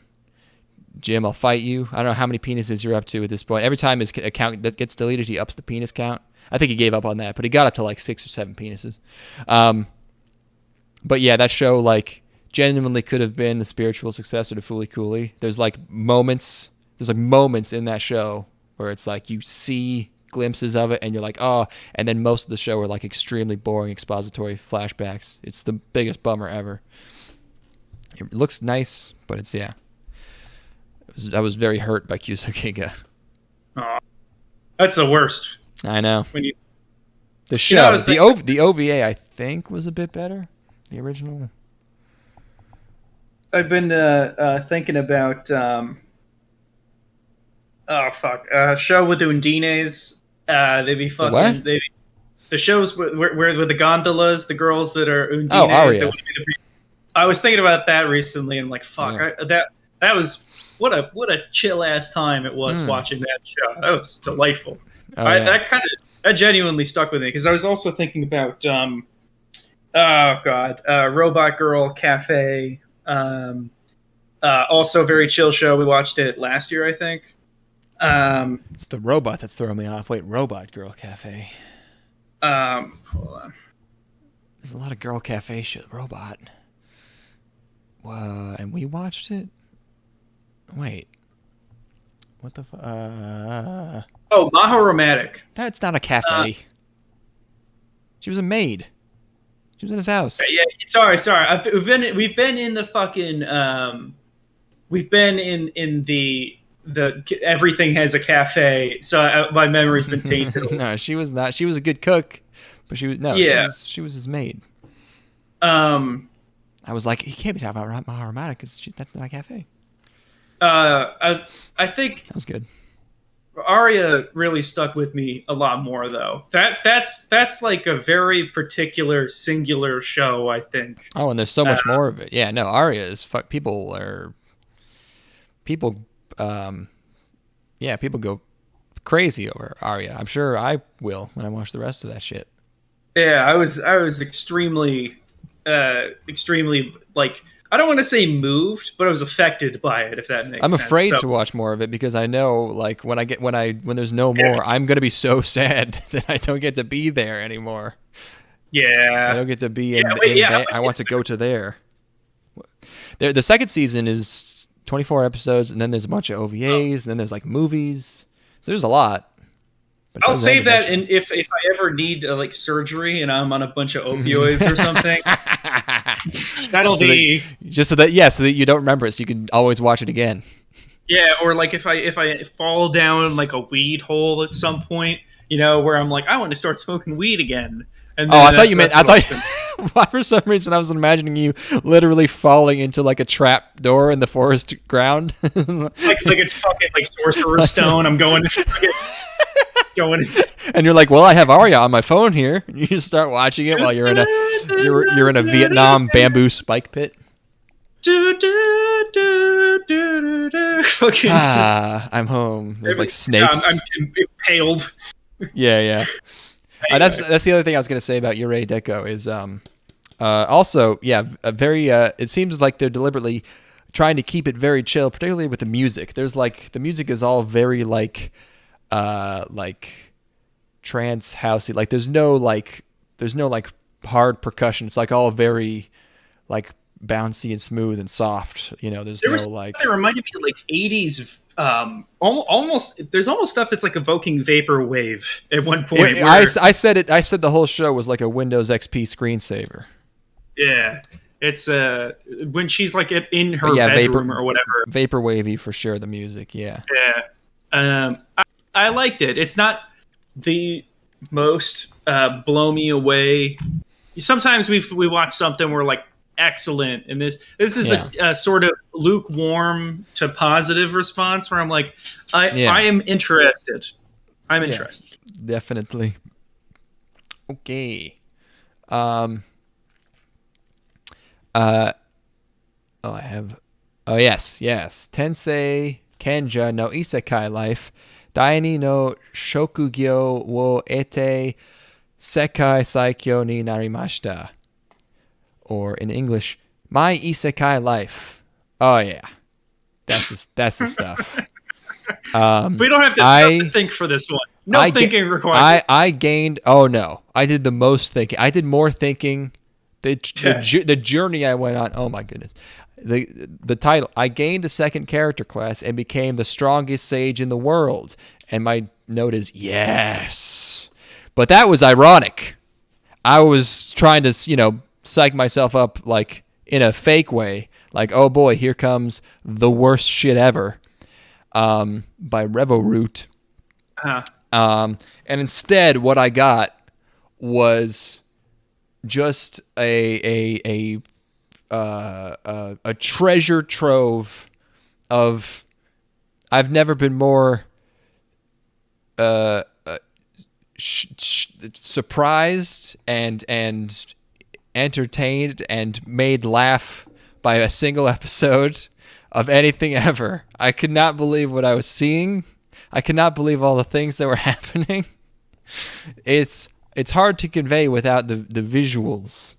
Jim, I'll fight you. I don't know how many penises you're up to at this point. Every time his account that gets deleted, he ups the penis count. I think he gave up on that, but he got up to like 6 or 7 penises. But yeah, that show like genuinely could have been the spiritual successor to Fooly Cooly. There's moments in that show where it's like you see glimpses of it and you're like, oh, and then most of the show are like extremely boring expository flashbacks. It's the biggest bummer ever. It looks nice, but it's I was very hurt by Kyuso Giga. Oh, that's the worst. I know. The show, the OVA, I think, was a bit better. The original. I've been thinking about show with the Undines. They'd be fucking. What? The shows where the gondolas, the girls that are Undines. Oh, Aria. I was thinking about that recently, and like, fuck, Yeah. that was. What a chill ass time it was watching that show. That was delightful. That genuinely stuck with me, because I was also thinking about Robot Girl Cafe. Also a very chill show. We watched it last year, I think. It's the robot that's throwing me off. Wait, Robot Girl Cafe. Hold on. There's a lot of Girl Cafe shit. Robot. And we watched it. Wait. What the fuck? Mahou Romantic. That's not a cafe. She was a maid. She was in his house. Yeah, sorry. We've been in the fucking we've been in the everything has a cafe. So my memory's been tainted. No, she was not. She was a good cook, but she was no. Yeah. She was his maid. I was like, he can't be talking about Mahou Romantic because that's not a cafe. I think that was good. Aria really stuck with me a lot more, though. That's like a very particular singular show, I think. Oh, and there's so much more of it. Yeah, no, Aria is people go crazy over Aria. I'm sure I will when I watch the rest of that shit. Yeah, I was extremely like. I don't want to say moved, but I was affected by it, if that makes sense. I'm afraid to watch more of it because I know, like, when there's no more, I'm gonna be so sad that I don't get to be there anymore. Yeah, I don't get to be in there. I want to go to there. The second season is 24 episodes, and then there's a bunch of OVAs, and then there's like movies. So there's a lot. I'll save that, and if I ever need like surgery and I'm on a bunch of opioids or something, that'll be so that you don't remember it, so you can always watch it again. Yeah, or like if I fall down like a weed hole at some point, where I'm like, I want to start smoking weed again. And then for some reason I was imagining you literally falling into like a trap door in the forest ground. like it's fucking like Sorcerer's Stone. I'm going and you're like, well, I have Arya on my phone here. And you just start watching it while you're in a Vietnam bamboo spike pit. I'm home. There's like snakes. I'm impaled. Yeah. That's the other thing I was gonna say about Yurei Deco is also a very it seems like they're deliberately trying to keep it very chill, particularly with the music. There's like the music is all very like trance housey. Like there's no hard percussion. It's like all very like bouncy and smooth and soft. There's no like. They reminded me of like 80s. Almost there's almost stuff that's like evoking vaporwave at one point. I said the whole show was like a Windows XP screensaver. Yeah, it's when she's like in her bedroom or whatever. Vaporwavy for sure. The music, yeah. I liked it. It's not the most blow me away. Sometimes we watch something we're like excellent, and this is a sort of lukewarm to positive response where I'm like, I am interested. I'm interested. Definitely. Okay. Yes. Tensei Kenja no Isekai Life. Daini no Shokugyo wo ete Sekai Saikyou ni Narimashita. Or in English, My Isekai Life. Oh yeah. That's the stuff. We don't have to think for this one. No thinking required. I gained. Oh no, I did the most thinking. I did more thinking. The journey I went on. Oh my goodness. The title. I gained a second character class and became the strongest sage in the world. And my note is yes. But that was ironic. I was trying to psych myself up like in a fake way. Like, oh boy, here comes the worst shit ever. By RWBY. And instead, what I got was just a treasure trove of. I've never been more surprised and entertained and made laugh by a single episode of anything ever. I could not believe what I was seeing. I could not believe all the things that were happening. It's hard to convey without the visuals.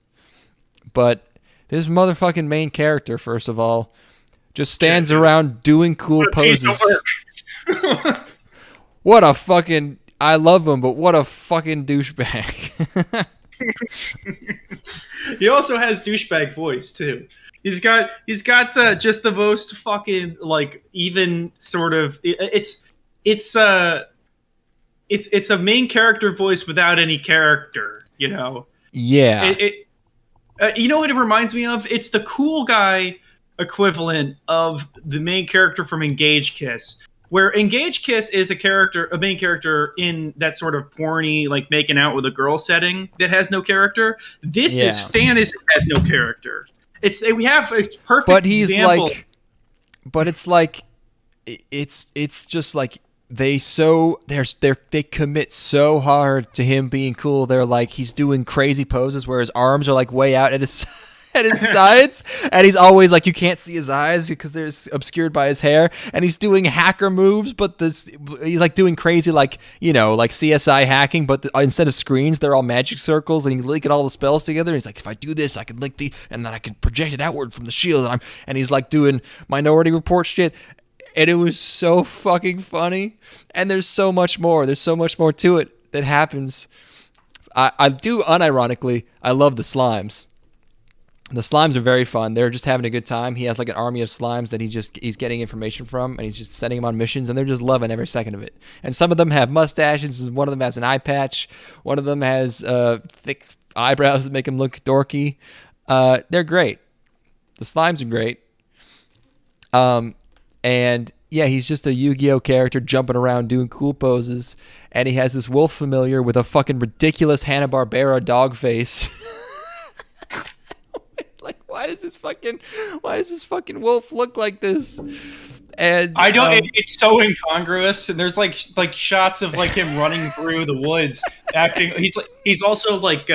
But this motherfucking main character, first of all, just stands around doing cool poses. What a fucking... I love him, but what a fucking douchebag. He also has douchebag voice too. He's got just the most fucking like even sort of it's a main character voice without any character, Yeah. You know what it reminds me of? It's the cool guy equivalent of the main character from Engage Kiss. Where Engage Kiss is a main character in that sort of porny, like making out with a girl setting that has no character. This is fantasy that has no character. We have a perfect example. It's just like they commit so hard to him being cool. They're like he's doing crazy poses where his arms are like way out at his sides, and he's always like you can't see his eyes because they're obscured by his hair, and he's doing hacker moves, but he's like doing crazy like like CSI hacking, but instead of screens they're all magic circles, and he's linking all the spells together. And he's like, if I do this I can link and then I can project it outward from the shield, and he's like doing Minority Report shit. And it was so fucking funny, and there's so much more to it that happens. I do unironically I love the slimes. The slimes are very fun. They're just having a good time. He has like an army of slimes that he's getting information from, and he's just sending them on missions, and they're just loving every second of it. And some of them have mustaches, and one of them has an eye patch. One of them has thick eyebrows that make him look dorky. They're great. The slimes are great. And yeah, he's just a Yu-Gi-Oh character jumping around doing cool poses, and he has this wolf familiar with a fucking ridiculous Hanna-Barbera dog face. Like, why does this fucking wolf look like this? And I don't. It's so incongruous, and there's like shots of like him running through the woods, acting. He's also like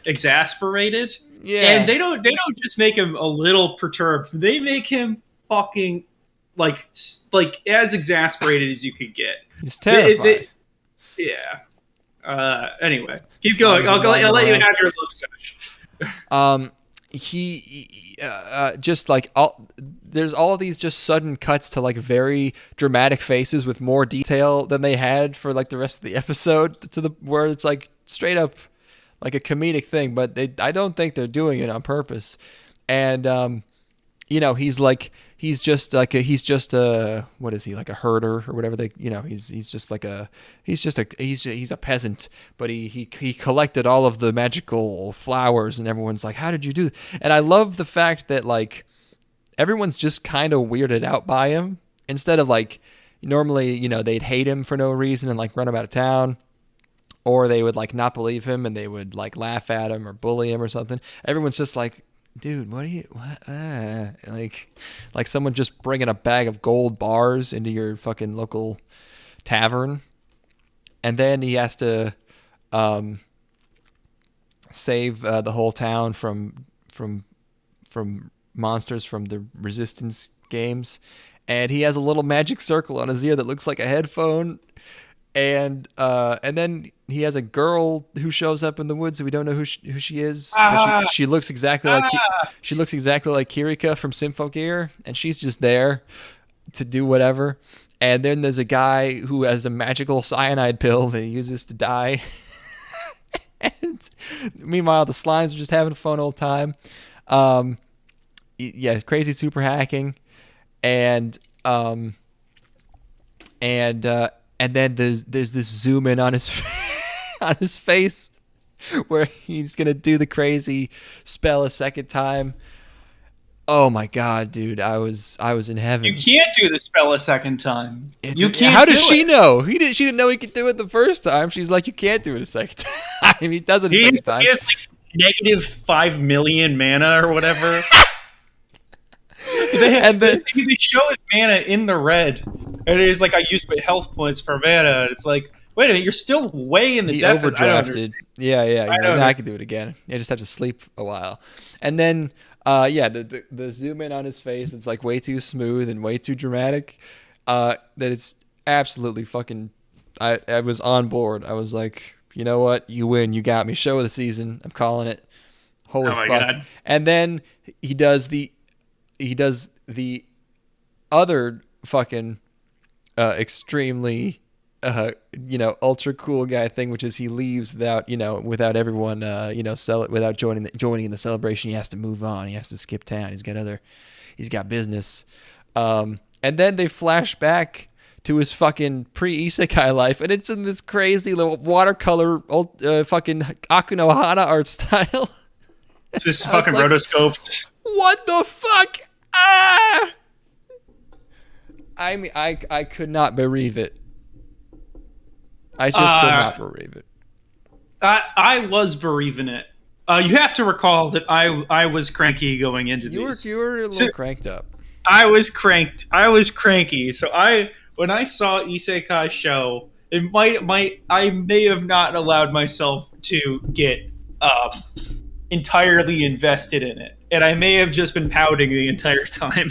exasperated. Yeah. And they don't just make him a little perturbed. They make him fucking like as exasperated as you could get. He's terrified. Yeah. Anyway, keep going. I'll let you have your look sesh. He just like there's all of these just sudden cuts to like very dramatic faces with more detail than they had for like the rest of the episode, to the where it's like straight up like a comedic thing, but I don't think they're doing it on purpose. And he's just a what is he, like a herder or whatever they, he's a peasant, but he collected all of the magical flowers, and everyone's like, how did you do this? And I love the fact that like everyone's just kind of weirded out by him, instead of like normally they'd hate him for no reason and like run him out of town, or they would like not believe him and they would like laugh at him or bully him or something. Everyone's just like, dude, like someone just bringing a bag of gold bars into your fucking local tavern, and then he has to save the whole town from monsters from the resistance games, and he has a little magic circle on his ear that looks like a headphone. And then he has a girl who shows up in the woods, and we don't know who she is. But she looks exactly like Kirika from Symphogear, and she's just there to do whatever. And then there's a guy who has a magical cyanide pill that he uses to die. And meanwhile, the slimes are just having a fun old time. Crazy super hacking, and then there's this zoom in on his on his face where he's gonna do the crazy spell a second time. Oh my god, dude! I was in heaven. You can't do the spell a second time. How does she know? She didn't know he could do it the first time. She's like, you can't do it a second time. He does it a second time. He has like negative 5 million mana or whatever. They show his mana in the red, and it is like, I used my health points for mana. And it's like, wait a minute, you're still way in the deficit. Overdrafted. I can do it again. I just have to sleep a while, and then the zoom in on his face, it's like way too smooth and way too dramatic. That it's absolutely fucking. I was on board. I was like, you know what, you win, you got me. Show of the season. I'm calling it. Holy fuck! God. And then he does the other fucking extremely ultra cool guy thing, which is he leaves without everyone without joining in the celebration. He has to move on. He has to skip town. He's got business. And then they flash back to his fucking pre-isekai life, and it's in this crazy little watercolor fucking Akunohana art style. This fucking rotoscoped. What the fuck? Ah! I mean, I could not bereave it. I just could not bereave it. I was bereaving it. You have to recall that I was cranky going into these. You were a little cranked up. I was cranky. So when I saw Isekai show, I may have not allowed myself to get entirely invested in it, and I may have just been pouting the entire time.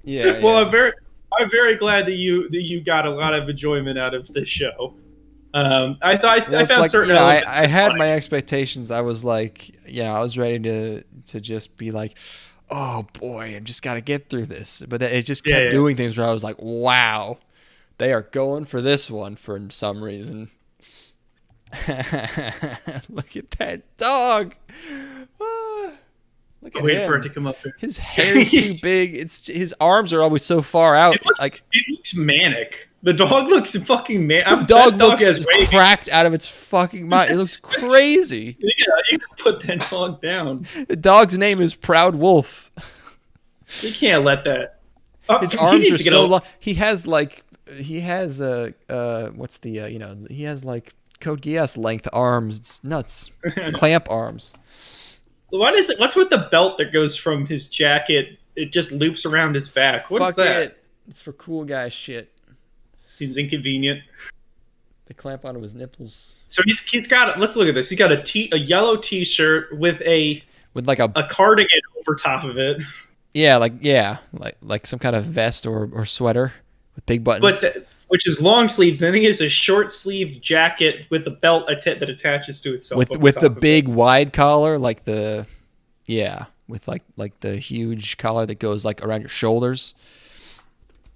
Yeah. Well, I'm very glad that you got a lot of enjoyment out of this show. I found certain. I had funny. My expectations. I was like, I was ready to just be like, oh boy, I've just got to get through this. But it just kept doing things where I was like, wow, they are going for this one for some reason. Look at that dog. Look at Wait him. for it to come up here. His hair is too big. His arms are always so far out. He looks manic. The dog looks fucking manic. The dog looks cracked out of its fucking mind. It looks crazy. Yeah, you can put that dog down. The dog's name is Proud Wolf. You can't let that. His arms are so long. He has what's the he has like Code Geass length arms. It's nuts. Clamp arms. What is it? What's with the belt that goes from his jacket? It just loops around his back. What is that? It's for cool guy shit. Seems inconvenient. They clamp onto his nipples. So he's got. Let's look at this. He got a yellow T-shirt with like a cardigan over top of it. Yeah, like some kind of vest or sweater with big buttons. Which is long sleeved. Then he has a short sleeved jacket with the belt that attaches to itself. With the big wide collar, with the huge collar that goes like around your shoulders.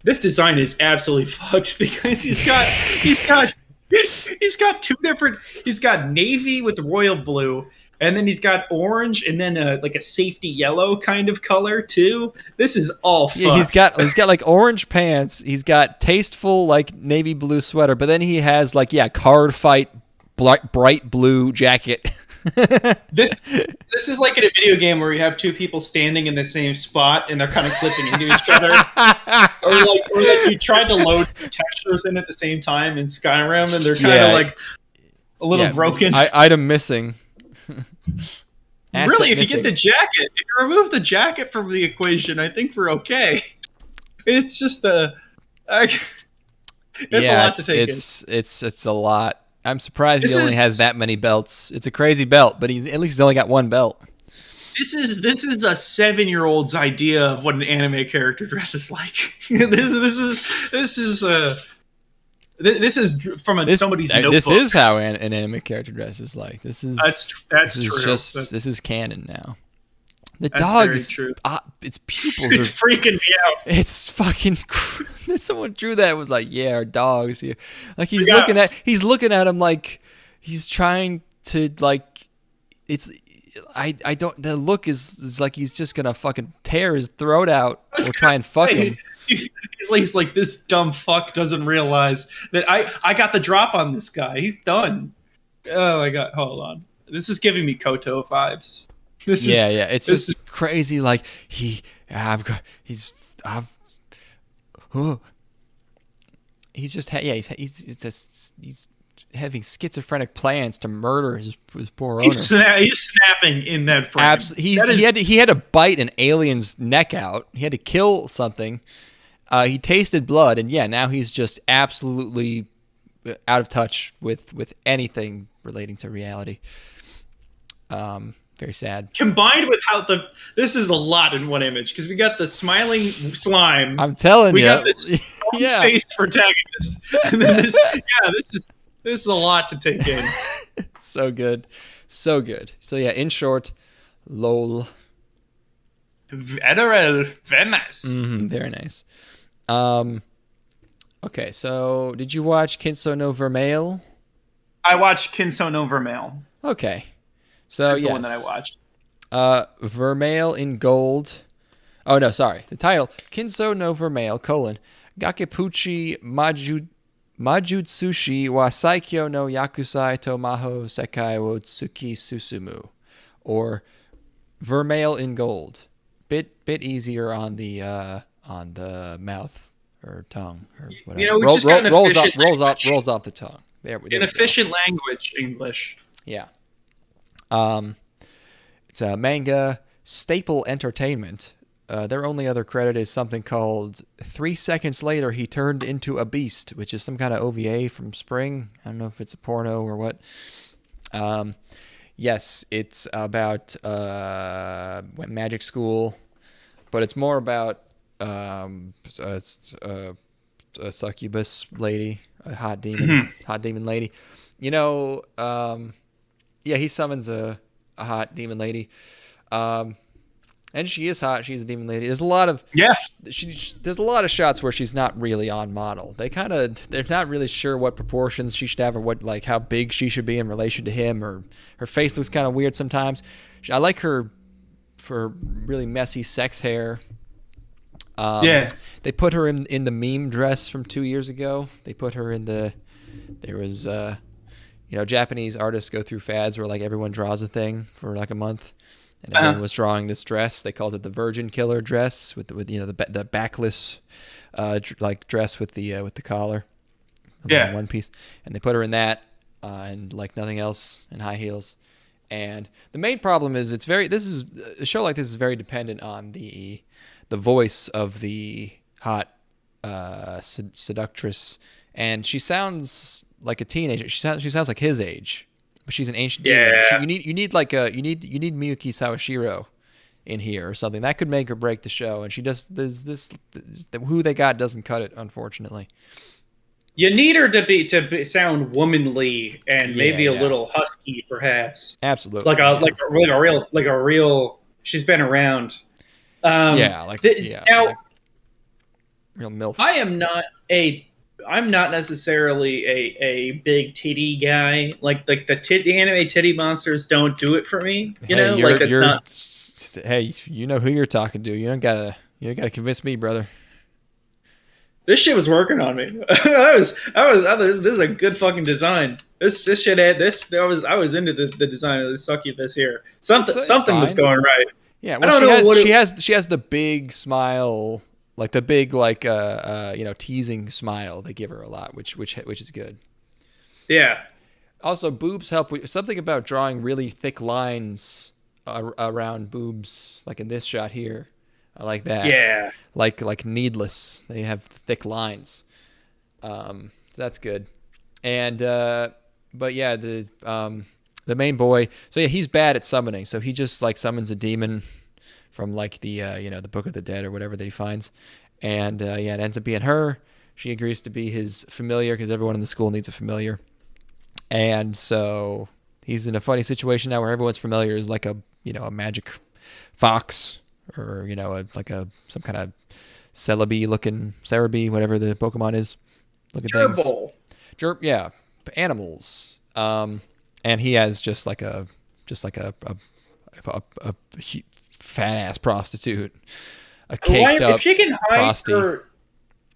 This design is absolutely fucked because he's got two different. He's got navy with royal blue, and then he's got orange, and then like a safety yellow kind of color too. This is all fucked. Yeah, he's got like orange pants. He's got tasteful like navy blue sweater, but then he has card fight bright blue jacket. This is like in a video game where you have two people standing in the same spot and they're kind of clipping into each other, or like you tried to load textures in at the same time in Skyrim and they're kind of like a little broken. Item missing. Really, if you get the jacket, if you remove the jacket from the equation, I think we're okay. It's just a lot to take in. It's a lot. I'm surprised he only has that many belts. It's a crazy belt, but at least he's only got one belt. This is a 7-year-old's idea of what an anime character dresses like. This is from somebody's notebook. This is how an anime character dresses like. This is true. This is canon now. The That's dog very is true. Its pupils It's freaking me out. It's fucking. Someone drew that and was like, "Yeah, our dog's here." Like he's looking at him like he's trying to like. It's. I don't. The look is like he's just gonna fucking tear his throat out or try and fuck him. He's like, this dumb fuck doesn't realize that I got the drop on this guy. He's done. Oh my god, hold on. This is giving me Koto vibes. It's just crazy. Like he's having schizophrenic plans to murder his poor owner. He's snapping in that frame. He had to bite an alien's neck out. He had to kill something. He tasted blood, and now he's just absolutely out of touch with anything relating to reality. Very sad. Combined with how this is a lot in one image because we got the smiling slime. I'm telling you, we got this face protagonist, and then this is a lot to take in. So good. So in short, lol. Very nice. Very nice. Okay, so did you watch Kinsou no Vermeil? I watched Kinsou no Vermeil. Okay. So that's the one that I watched. Vermeil in gold. Oh no, sorry. The title: Kinsou no Vermeil: Gakeppuchi Majutsushi wa Saikyou no Yakusai to Mahou Sekai wo Tsuki Susumu, or Vermeil in gold. Bit easier on the mouth or tongue or whatever. Rolls off the tongue. There we go. Efficient language, English. Yeah. It's a manga, Staple Entertainment. Their only other credit is something called 3 Seconds Later He Turned Into a Beast, which is some kind of OVA from Spring. I don't know if it's a porno or what. Yes, it's about magic school, but it's more about a succubus lady, a hot demon lady. He summons a hot demon lady. And she is hot. She's a demon lady. There's a lot of there's a lot of shots where she's not really on model. They're not really sure what proportions she should have or what how big she should be in relation to him. Or her face looks kind of weird sometimes. I like her her really messy sex hair. They put her in the meme dress from 2 years ago. They put her in there was Japanese artists go through fads where like everyone draws a thing for like a month, and everyone was drawing this dress. They called it the Virgin Killer dress with the backless like dress with the collar, one piece, and they put her in that and like nothing else, in high heels. And the main problem is a show like this is very dependent on the voice of the hot seductress, and she sounds like a teenager. She sounds like his age, but she's an ancient demon. You need Miyuki Sawashiro in here or something that could make or break the show. And she just who they got doesn't cut it, unfortunately. You need her to sound womanly and maybe a little husky, perhaps. Absolutely, like a real. She's been around. Now, real milf. I'm not necessarily a big titty guy. Like the anime titty monsters don't do it for me. Hey, you know who you're talking to. You don't gotta convince me, brother. This shit was working on me. This is a good fucking design. This shit had this. I was into the design of the succubus here. Something was going right. Yeah, well, she has the big smile, like the big teasing smile. They give her a lot, which is good. Yeah. Also, boobs help with something about drawing really thick lines around boobs, like in this shot here. I like that. Yeah. Like needless. They have thick lines. So that's good. And but yeah, the main boy. So yeah, he's bad at summoning. So he just like summons a demon from like the the Book of the Dead or whatever that he finds. And it ends up being her. She agrees to be his familiar because everyone in the school needs a familiar. And so he's in a funny situation now where everyone's familiar is like a magic fox. Or some kind of Celebi looking Cerebi, whatever the Pokemon is. Look at Gerbil. things. Animals. And he has just like a fat ass prostitute, a caked up. If she can hide prosty.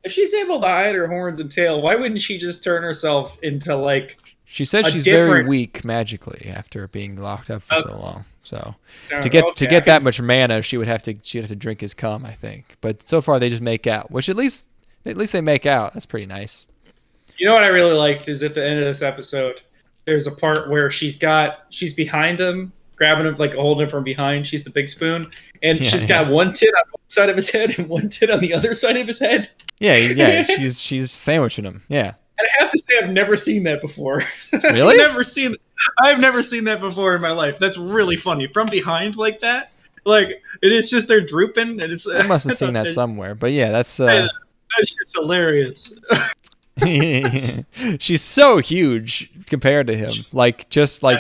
if she's able to hide her horns and tail, why wouldn't she just turn herself into like? She said she's very weak magically after being locked up for so long. So to get that much mana, she'd have to drink his cum, I think. But so far they just make out, which at least they make out. That's pretty nice. You know what I really liked is at the end of this episode, there's a part where she's behind him, grabbing him, like holding him from behind. She's the big spoon, and she's got one tit on one side of his head and one tit on the other side of his head. Yeah. she's sandwiching him. Yeah. And I have to say, I've never seen that before. Really? I've never seen that before in my life. That's really funny. From behind like that, like it's just they're drooping, and it's. I must have seen that somewhere, but yeah, that's. That shit's hilarious. She's so huge compared to him.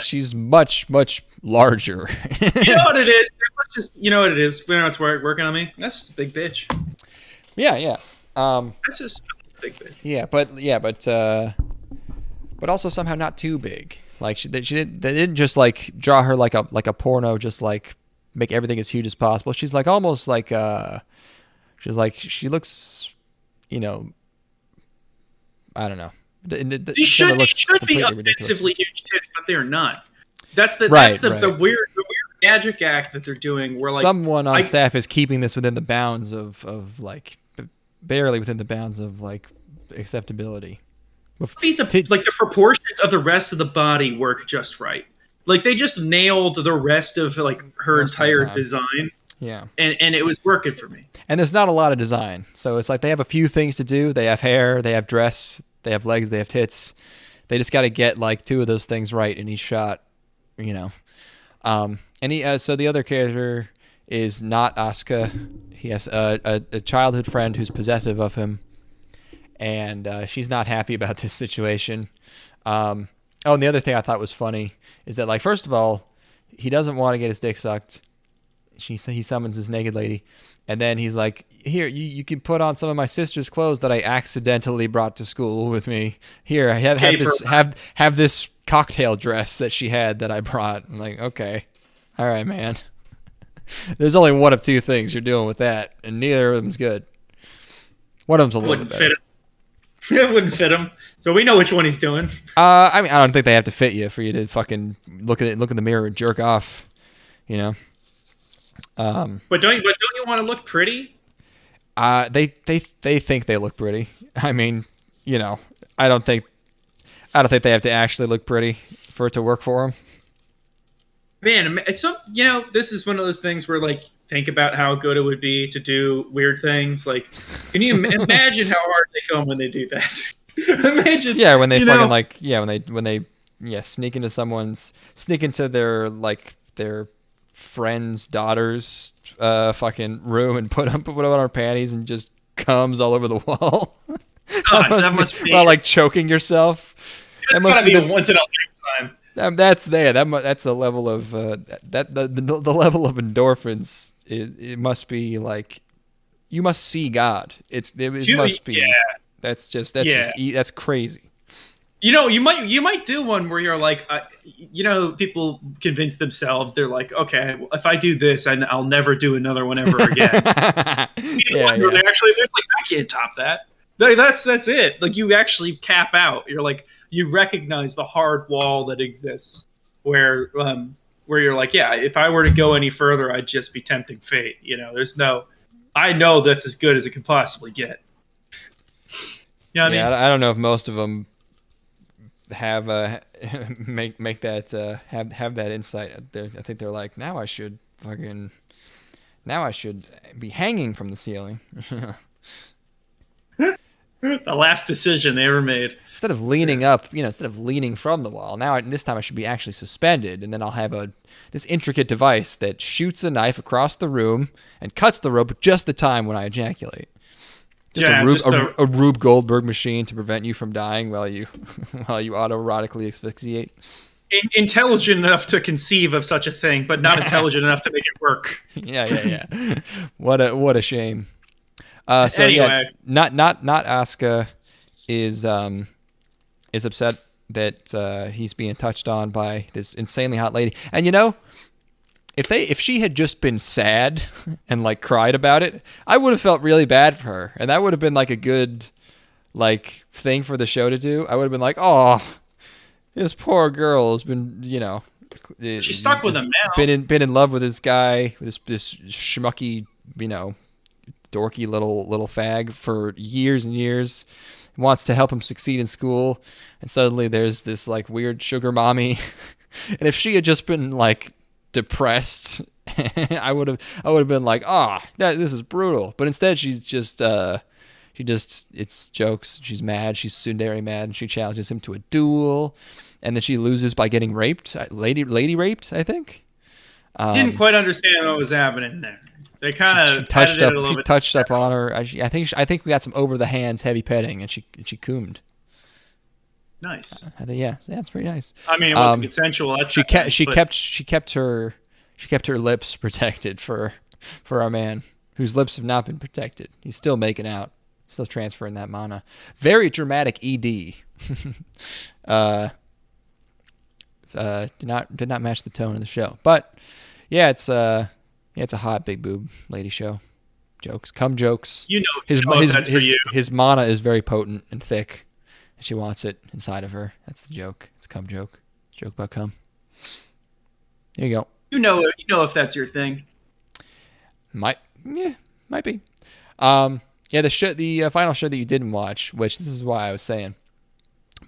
She's much larger. You know what it is? You know what it is? You know what's working on me? That's just a big bitch. Yeah. That's just a big bitch. Yeah, but also somehow not too big. Like they didn't just like draw her like a porno, just like make everything as huge as possible. She's like almost like she looks, I don't know. These should be offensively huge tits, but they're not. That's the weird magic act that they're doing. Where like someone on staff is keeping this within the bounds of like barely within the bounds of like acceptability. The proportions of the rest of the body work just right. Like they just nailed the rest of like her entire design. Yeah. And it was working for me. And there's not a lot of design. So it's like they have a few things to do. They have hair, they have dress, they have legs, they have tits. They just got to get like two of those things right in each shot, And so the other character is not Asuka. He has a childhood friend who's possessive of him. And she's not happy about this situation. And the other thing I thought was funny is that, like, first of all, he doesn't want to get his dick sucked. He summons this naked lady, and then he's like, "Here, you can put on some of my sister's clothes that I accidentally brought to school with me. Here, I have this cocktail dress that she had that I brought." I'm like, okay, all right, man. There's only one of two things you're doing with that, and neither of them's good. One of them's a little bit better. It wouldn't fit him. So we know which one he's doing. I mean, I don't think they have to fit you for you to fucking look in the mirror and jerk off. You know. But don't you want to look pretty? They think they look pretty. I mean, you know, I don't think they have to actually look pretty for it to work for them. Man, it's this is one of those things where, like, think about how good it would be to do weird things. Like, can you imagine how hard they come when they do that? Imagine. Yeah, when they fucking when they sneak into their friend's daughter's fucking room and put on our panties and just comes all over the wall. God, that must be while like choking yourself. That must be a once in a lifetime. That's a level of the level of endorphins. It must be like you must see God. It must be. Yeah. That's crazy. You know, you might do one where you're like, people convince themselves they're like, okay, well, if I do this, I'll never do another one ever again. Actually, there's like, I can't top that. That's it. Like, you actually cap out. You're like, you recognize the hard wall that exists where you're like, yeah, if I were to go any further, I'd just be tempting fate. You know, I know that's as good as it could possibly get. You know what I mean? I don't know if most of them have make that have that insight. I think they're like, now I should be hanging from the ceiling. The last decision they ever made. Instead of leaning up, instead of leaning from the wall, this time I should be actually suspended, and then I'll have this intricate device that shoots a knife across the room and cuts the rope at just the time when I ejaculate. A Rube Goldberg machine to prevent you from dying while you autoerotically asphyxiate. Intelligent enough to conceive of such a thing, but not intelligent enough to make it work. Yeah. What a shame. So anyway. yeah, not Asuka is upset that he's being touched on by this insanely hot lady. And if she had just been sad and like cried about it, I would have felt really bad for her, and that would have been like a good like thing for the show to do. I would have been like, oh, this poor girl has been, she's stuck with him now. Been in love with this guy, this schmucky, dorky little fag for years and years. Wants to help him succeed in school, and suddenly there's this like weird sugar mommy. And if she had just been like depressed, I would have been like, this is brutal. But instead she's just it's jokes. She's mad. She's tsundere mad, and she challenges him to a duel, and then she loses by getting raped. Lady raped, I think. Didn't quite understand what was happening there. They kind of touched up on her. I think we got some over the hands heavy petting, and she coomed. Nice. That's pretty nice. I mean, it wasn't consensual. She kept her lips protected for our man, whose lips have not been protected. He's still making out, still transferring that mana. Very dramatic ED. Did not match the tone of the show, but yeah, it's a hot big boob lady show. Jokes, cum jokes. His mana is very potent and thick. And she wants it inside of her. That's the joke. It's a cum joke. It's a joke about cum. There you go. You know if that's your thing. Might be. The final show that you didn't watch, which this is why I was saying,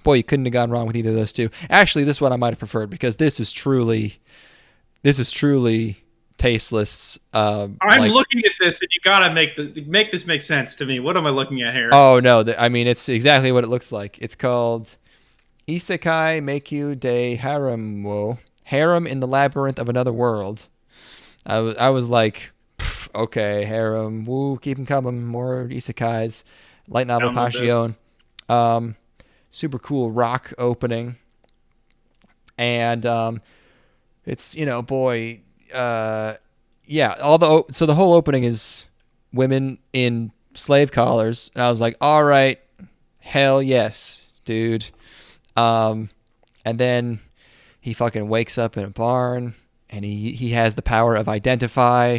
boy, you couldn't have gone wrong with either of those two. Actually, this one I might have preferred because this is truly tasteless. I'm looking at this, and you gotta make this make sense to me. What am I looking at here? Oh no, it's exactly what it looks like. It's called Isekai Meikyuu de Harem. Harem in the Labyrinth of Another World. I was like, okay, harem, woo, keep them coming, more isekais. Light novel passion. Super cool rock opening, and it's so the whole opening is women in slave collars, and I was like, all right, hell yes, dude. And then he fucking wakes up in a barn, and he has the power of identify.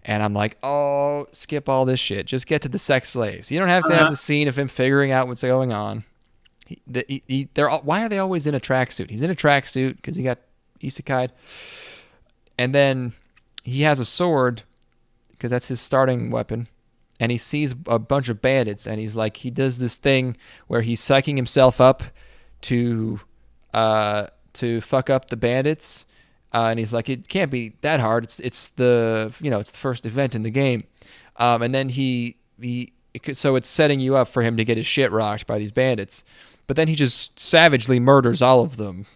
And I'm like, oh, skip all this shit. Just get to the sex slaves. You don't have to have the scene of him figuring out what's going on. Why are they always in a tracksuit? He's in a tracksuit because he got isekai'd. And then he has a sword because that's his starting weapon. And he sees a bunch of bandits. And he's like, he does this thing where he's psyching himself up to fuck up the bandits. And he's like, it can't be that hard. It's the first event in the game, and then so it's setting you up for him to get his shit rocked by these bandits, but then he just savagely murders all of them,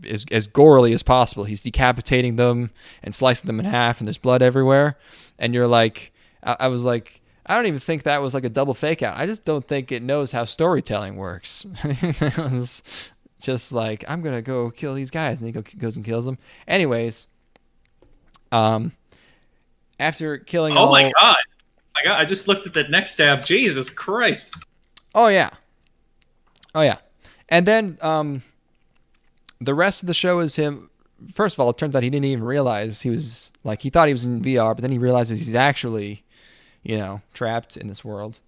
as gorily as possible. He's decapitating them and slicing them in half, and there's blood everywhere. And you're like, I was like, I don't even think that was like a double fake out. I just don't think it knows how storytelling works. It was just like, I'm going to go kill these guys. And he goes and kills them. Anyways, after killing Oh my God. I just looked at the next tab. Jesus Christ. Oh, yeah. And then the rest of the show is him. First of all, it turns out he didn't even realize he thought he was in VR, but then he realizes he's actually, trapped in this world.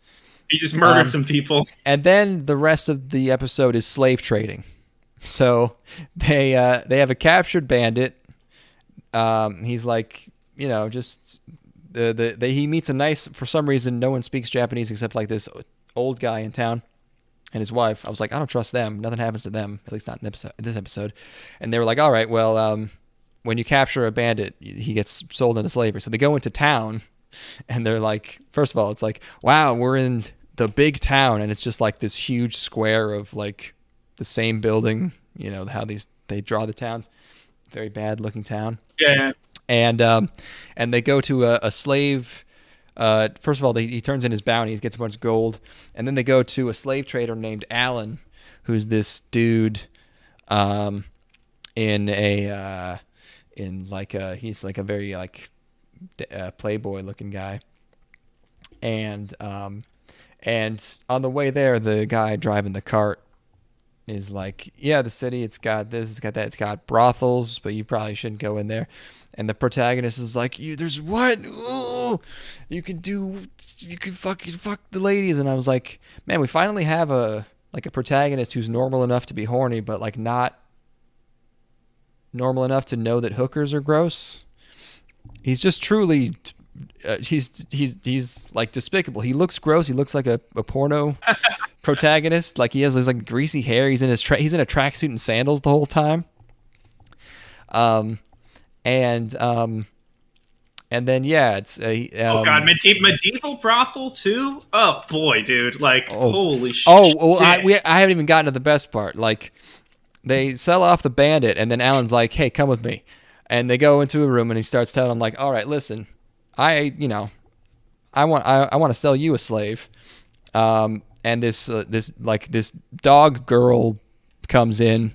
He just murdered some people. And then the rest of the episode is slave trading. So they have a captured bandit. He's like, just he meets a nice, for some reason, no one speaks Japanese except like this old guy in town and his wife. I was like, I don't trust them. Nothing happens to them, at least not in this episode. And they were like, all right, well, when you capture a bandit, he gets sold into slavery. So they go into town and they're like, first of all, it's like, wow, we're in the big town. And it's just like this huge square of like the same building, how they draw the towns. Very bad looking town. Yeah. And they go to a slave. First of all, he turns in his bounty. He gets a bunch of gold, and then they go to a slave trader named Alan, who's this dude, he's like a very like playboy looking guy, and on the way there, the guy driving the cart is like, yeah, the city, it's got this, it's got that, it's got brothels, but you probably shouldn't go in there. And the protagonist is like, there's what? Ooh, you can fuck the ladies. And I was like, man, we finally have a protagonist who's normal enough to be horny, but like not normal enough to know that hookers are gross. He's just truly, he's like despicable. He looks gross. He looks like a porno protagonist. Like he has this like greasy hair. He's in a tracksuit and sandals the whole time. And then yeah, it's oh god, medieval brothel too. Oh boy, dude! Like holy shit. Oh well, I haven't even gotten to the best part. Like they sell off the bandit, and then Alan's like, "Hey, come with me," and they go into a room, and he starts telling them like, "All right, listen, I want to sell you a slave," and this dog girl comes in,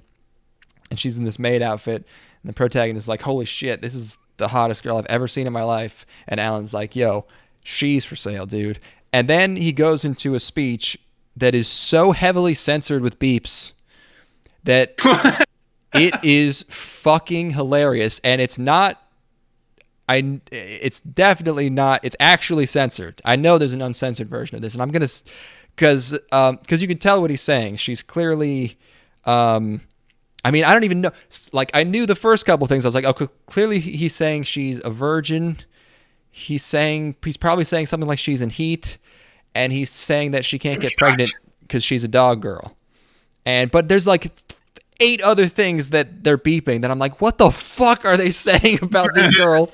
and she's in this maid outfit. And the protagonist is like, holy shit, this is the hottest girl I've ever seen in my life. And Alan's like, yo, she's for sale, dude. And then he goes into a speech that is so heavily censored with beeps that it is fucking hilarious. And it's definitely not, it's actually censored. I know there's an uncensored version of this. And I'm going to, because you can tell what he's saying. She's clearly, I mean, I don't even know. Like, I knew the first couple things. I was like, oh, clearly he's saying she's a virgin. He's probably saying something like she's in heat, and he's saying that she can't get pregnant because she's a dog girl. But there's like 8 other things that they're beeping that I'm like, what the fuck are they saying about this girl?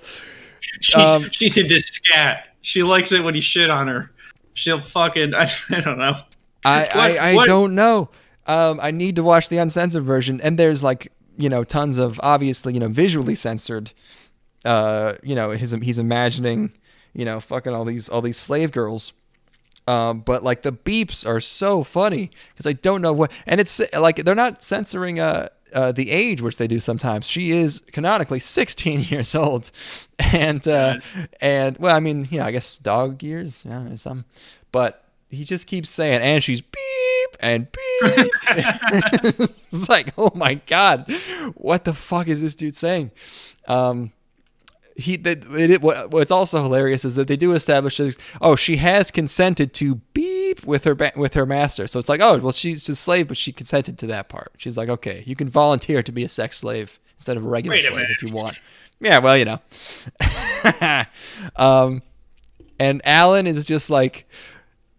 She's into scat. She likes it when you shit on her. She'll fucking I don't know. I don't know. I need to watch the uncensored version, and there's like, tons of obviously, visually censored, he's imagining, fucking all these slave girls. But like the beeps are so funny because I don't know what, and it's like, they're not censoring, the age, which they do sometimes. She is canonically 16 years old, and well, I mean, I guess dog years, some, but he just keeps saying, and she's beep, and beep. It's like, oh my god, what the fuck is this dude saying? What's also hilarious is that they do establish this, she has consented to beep with her master. So it's like, oh, well, she's a slave, but she consented to that part. She's like, okay, you can volunteer to be a sex slave instead of a regular slave if you want. Yeah, well, you know. And Alan is just like,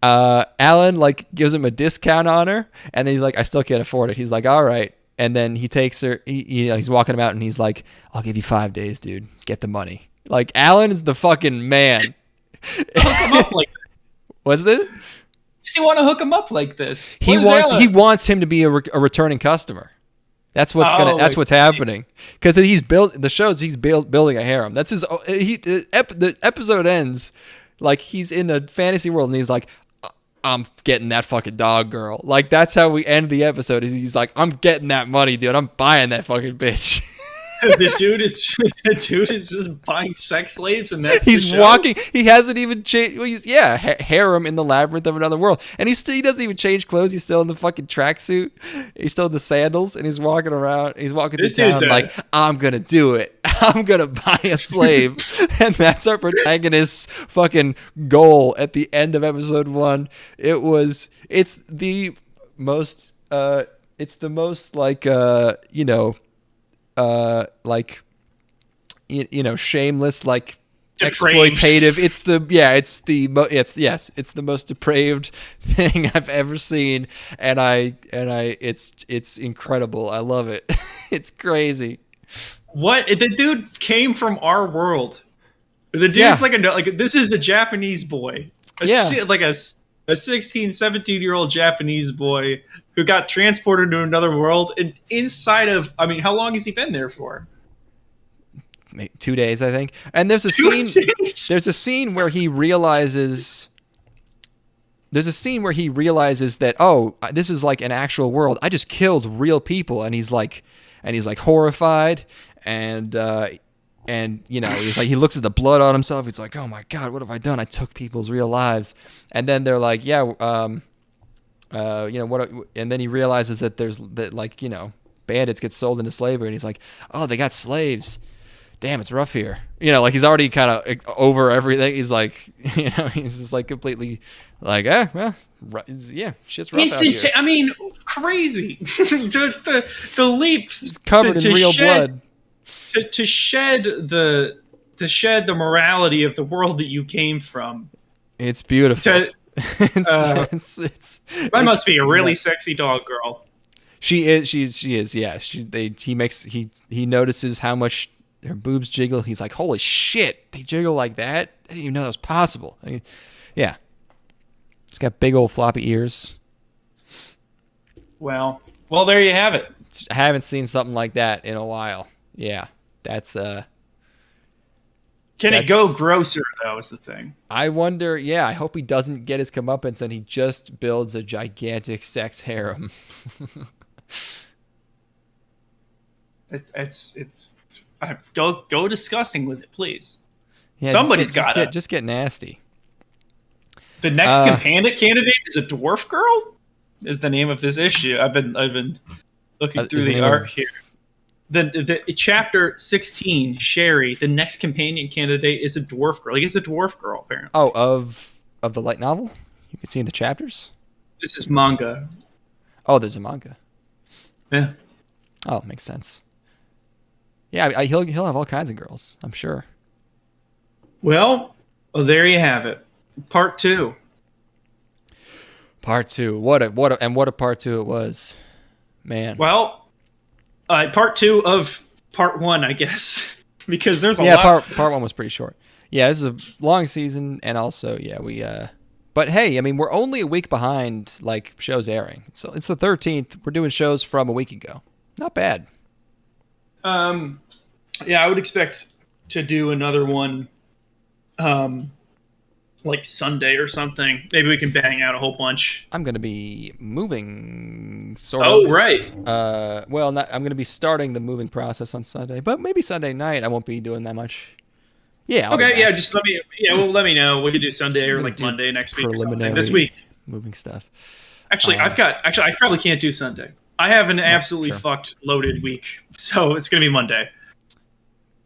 Alan like gives him a discount on her, and then he's like, I still can't afford it. He's like, all right. And then he takes her, he's walking him out, and he's like, I'll give you 5 days, dude. Get the money. Like, Alan is the fucking man. Hook him up like that. What's it? Does he want to hook him up like this? He wants him to be a returning customer. That's what's what's happening. Because he's building a harem. That's his. The episode ends like he's in a fantasy world, and he's like, I'm getting that fucking dog girl. Like, that's how we end the episode. He's like, I'm getting that money, dude. I'm buying that fucking bitch. the dude is just buying sex slaves, and that's he's walking. He hasn't even changed. Well, harem in the labyrinth of another world, and he doesn't even change clothes. He's still in the fucking tracksuit. He's still in the sandals, and he's walking around. He's walking through town like, I'm gonna do it. I'm gonna buy a slave, and that's our protagonist's fucking goal at the end of episode 1. It's the most like shameless, like depraved. Exploitative. It's the most depraved thing I've ever seen, and it's incredible. I love it. It's crazy. What? The dude came from our world. The dude's like this is a Japanese boy. Like a 16, 17-year-old Japanese boy who got transported to another world, and inside of, I mean, how long has he been there for? Maybe 2 days, I think. And there's a scene where he realizes that, oh, this is like an actual world. I just killed real people, and he's like horrified, and he's like, he looks at the blood on himself. He's like, oh my god, what have I done? I took people's real lives. And then they're like, what? And then he realizes that bandits get sold into slavery, and he's like, oh, they got slaves. Damn, it's rough here. Like, he's already kind of over everything. He's like, he's just like completely like, shit's rough out here. I mean, crazy. the leaps. It's covered in real blood. To shed the morality of the world that you came from. It's beautiful. That must be a really sexy dog girl. She is. Yeah. He notices how much her boobs jiggle. He's like, holy shit, they jiggle like that? I didn't even know that was possible. Yeah. She's got big old floppy ears. Well, there you have it. I haven't seen something like that in a while. Yeah. That's Can it go grosser, though, is the thing. I wonder, I hope he doesn't get his comeuppance and he just builds a gigantic sex harem. It's go disgusting with it, please. Yeah, Somebody's got it. Just get nasty. The next companion candidate is a dwarf girl? Is the name of this issue. I've been looking through the art here. The chapter 16, Sherry, the next companion candidate is a dwarf girl. He is a dwarf girl, apparently. Oh, of the light novel? You can see in the chapters? This is manga. Oh, there's a manga. Yeah. Oh, makes sense. Yeah, he'll have all kinds of girls, I'm sure. Well, there you have it. Part 2. Part 2. What a part 2 it was. Man. Well, part 2 of part 1, I guess, because there's a lot. Yeah, part 1 was pretty short. Yeah, this is a long season, and also, we. But hey, I mean, we're only a week behind like shows airing, so it's the 13th. We're doing shows from a week ago. Not bad. Yeah, I would expect to do another one, like Sunday or something. Maybe we can bang out a whole bunch. I'm going to be moving, sort of. Oh, right. I'm going to be starting the moving process on Sunday, but maybe Sunday night I won't be doing that much. Yeah. Okay. Yeah. Just let me know. We could do Sunday or like Monday next week or something. This week. Moving stuff. Actually, I probably can't do Sunday. I have an absolutely fucked loaded week, so it's gonna be Monday.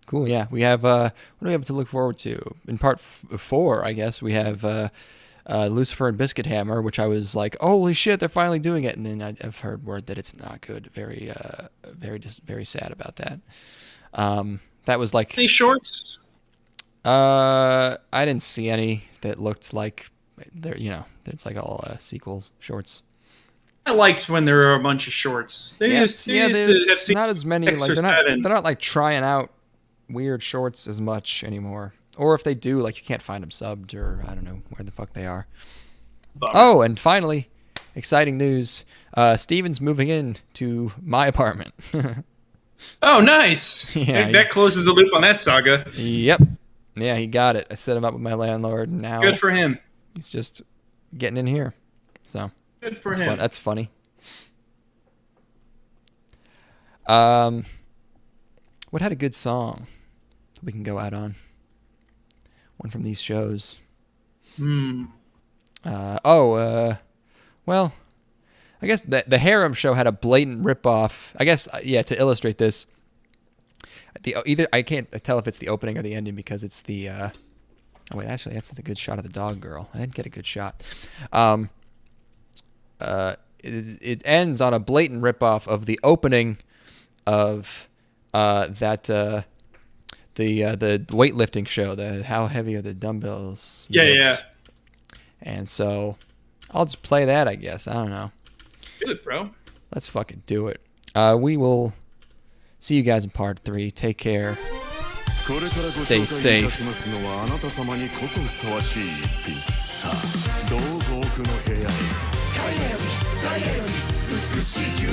Cool. Yeah, we have. What do we have to look forward to? In part 4, I guess we have Lucifer and Biscuit Hammer, which I was like, holy shit, they're finally doing it, and then I've heard word that it's not good. Very sad about that. That was like any shorts. I didn't see any that looked like they're it's like all sequel shorts. I liked when there were a bunch of shorts. There's not as many. Like they're not like trying out weird shorts as much anymore. Or if they do, like you can't find them subbed, or I don't know where the fuck they are. Bummer. Oh, and finally, exciting news: Steven's moving in to my apartment. Oh, nice! Yeah, that closes the loop on that saga. Yep. Yeah, he got it. I set him up with my landlord. And now good for him. He's just getting in here. So good for him. That's funny. What had a good song we can go out on? One from these shows. Well, I guess the Harem show had a blatant ripoff. I guess, to illustrate this, I can't tell if it's the opening or the ending because it's the. Actually, that's a good shot of the dog girl. I didn't get a good shot. It ends on a blatant ripoff of the opening of the weightlifting show. The how heavy are the dumbbells? Yeah. And so, I'll just play that. I guess I don't know. Do it, bro. Let's fucking do it. We will see you guys in part 3. Take care. Stay safe. Thank you.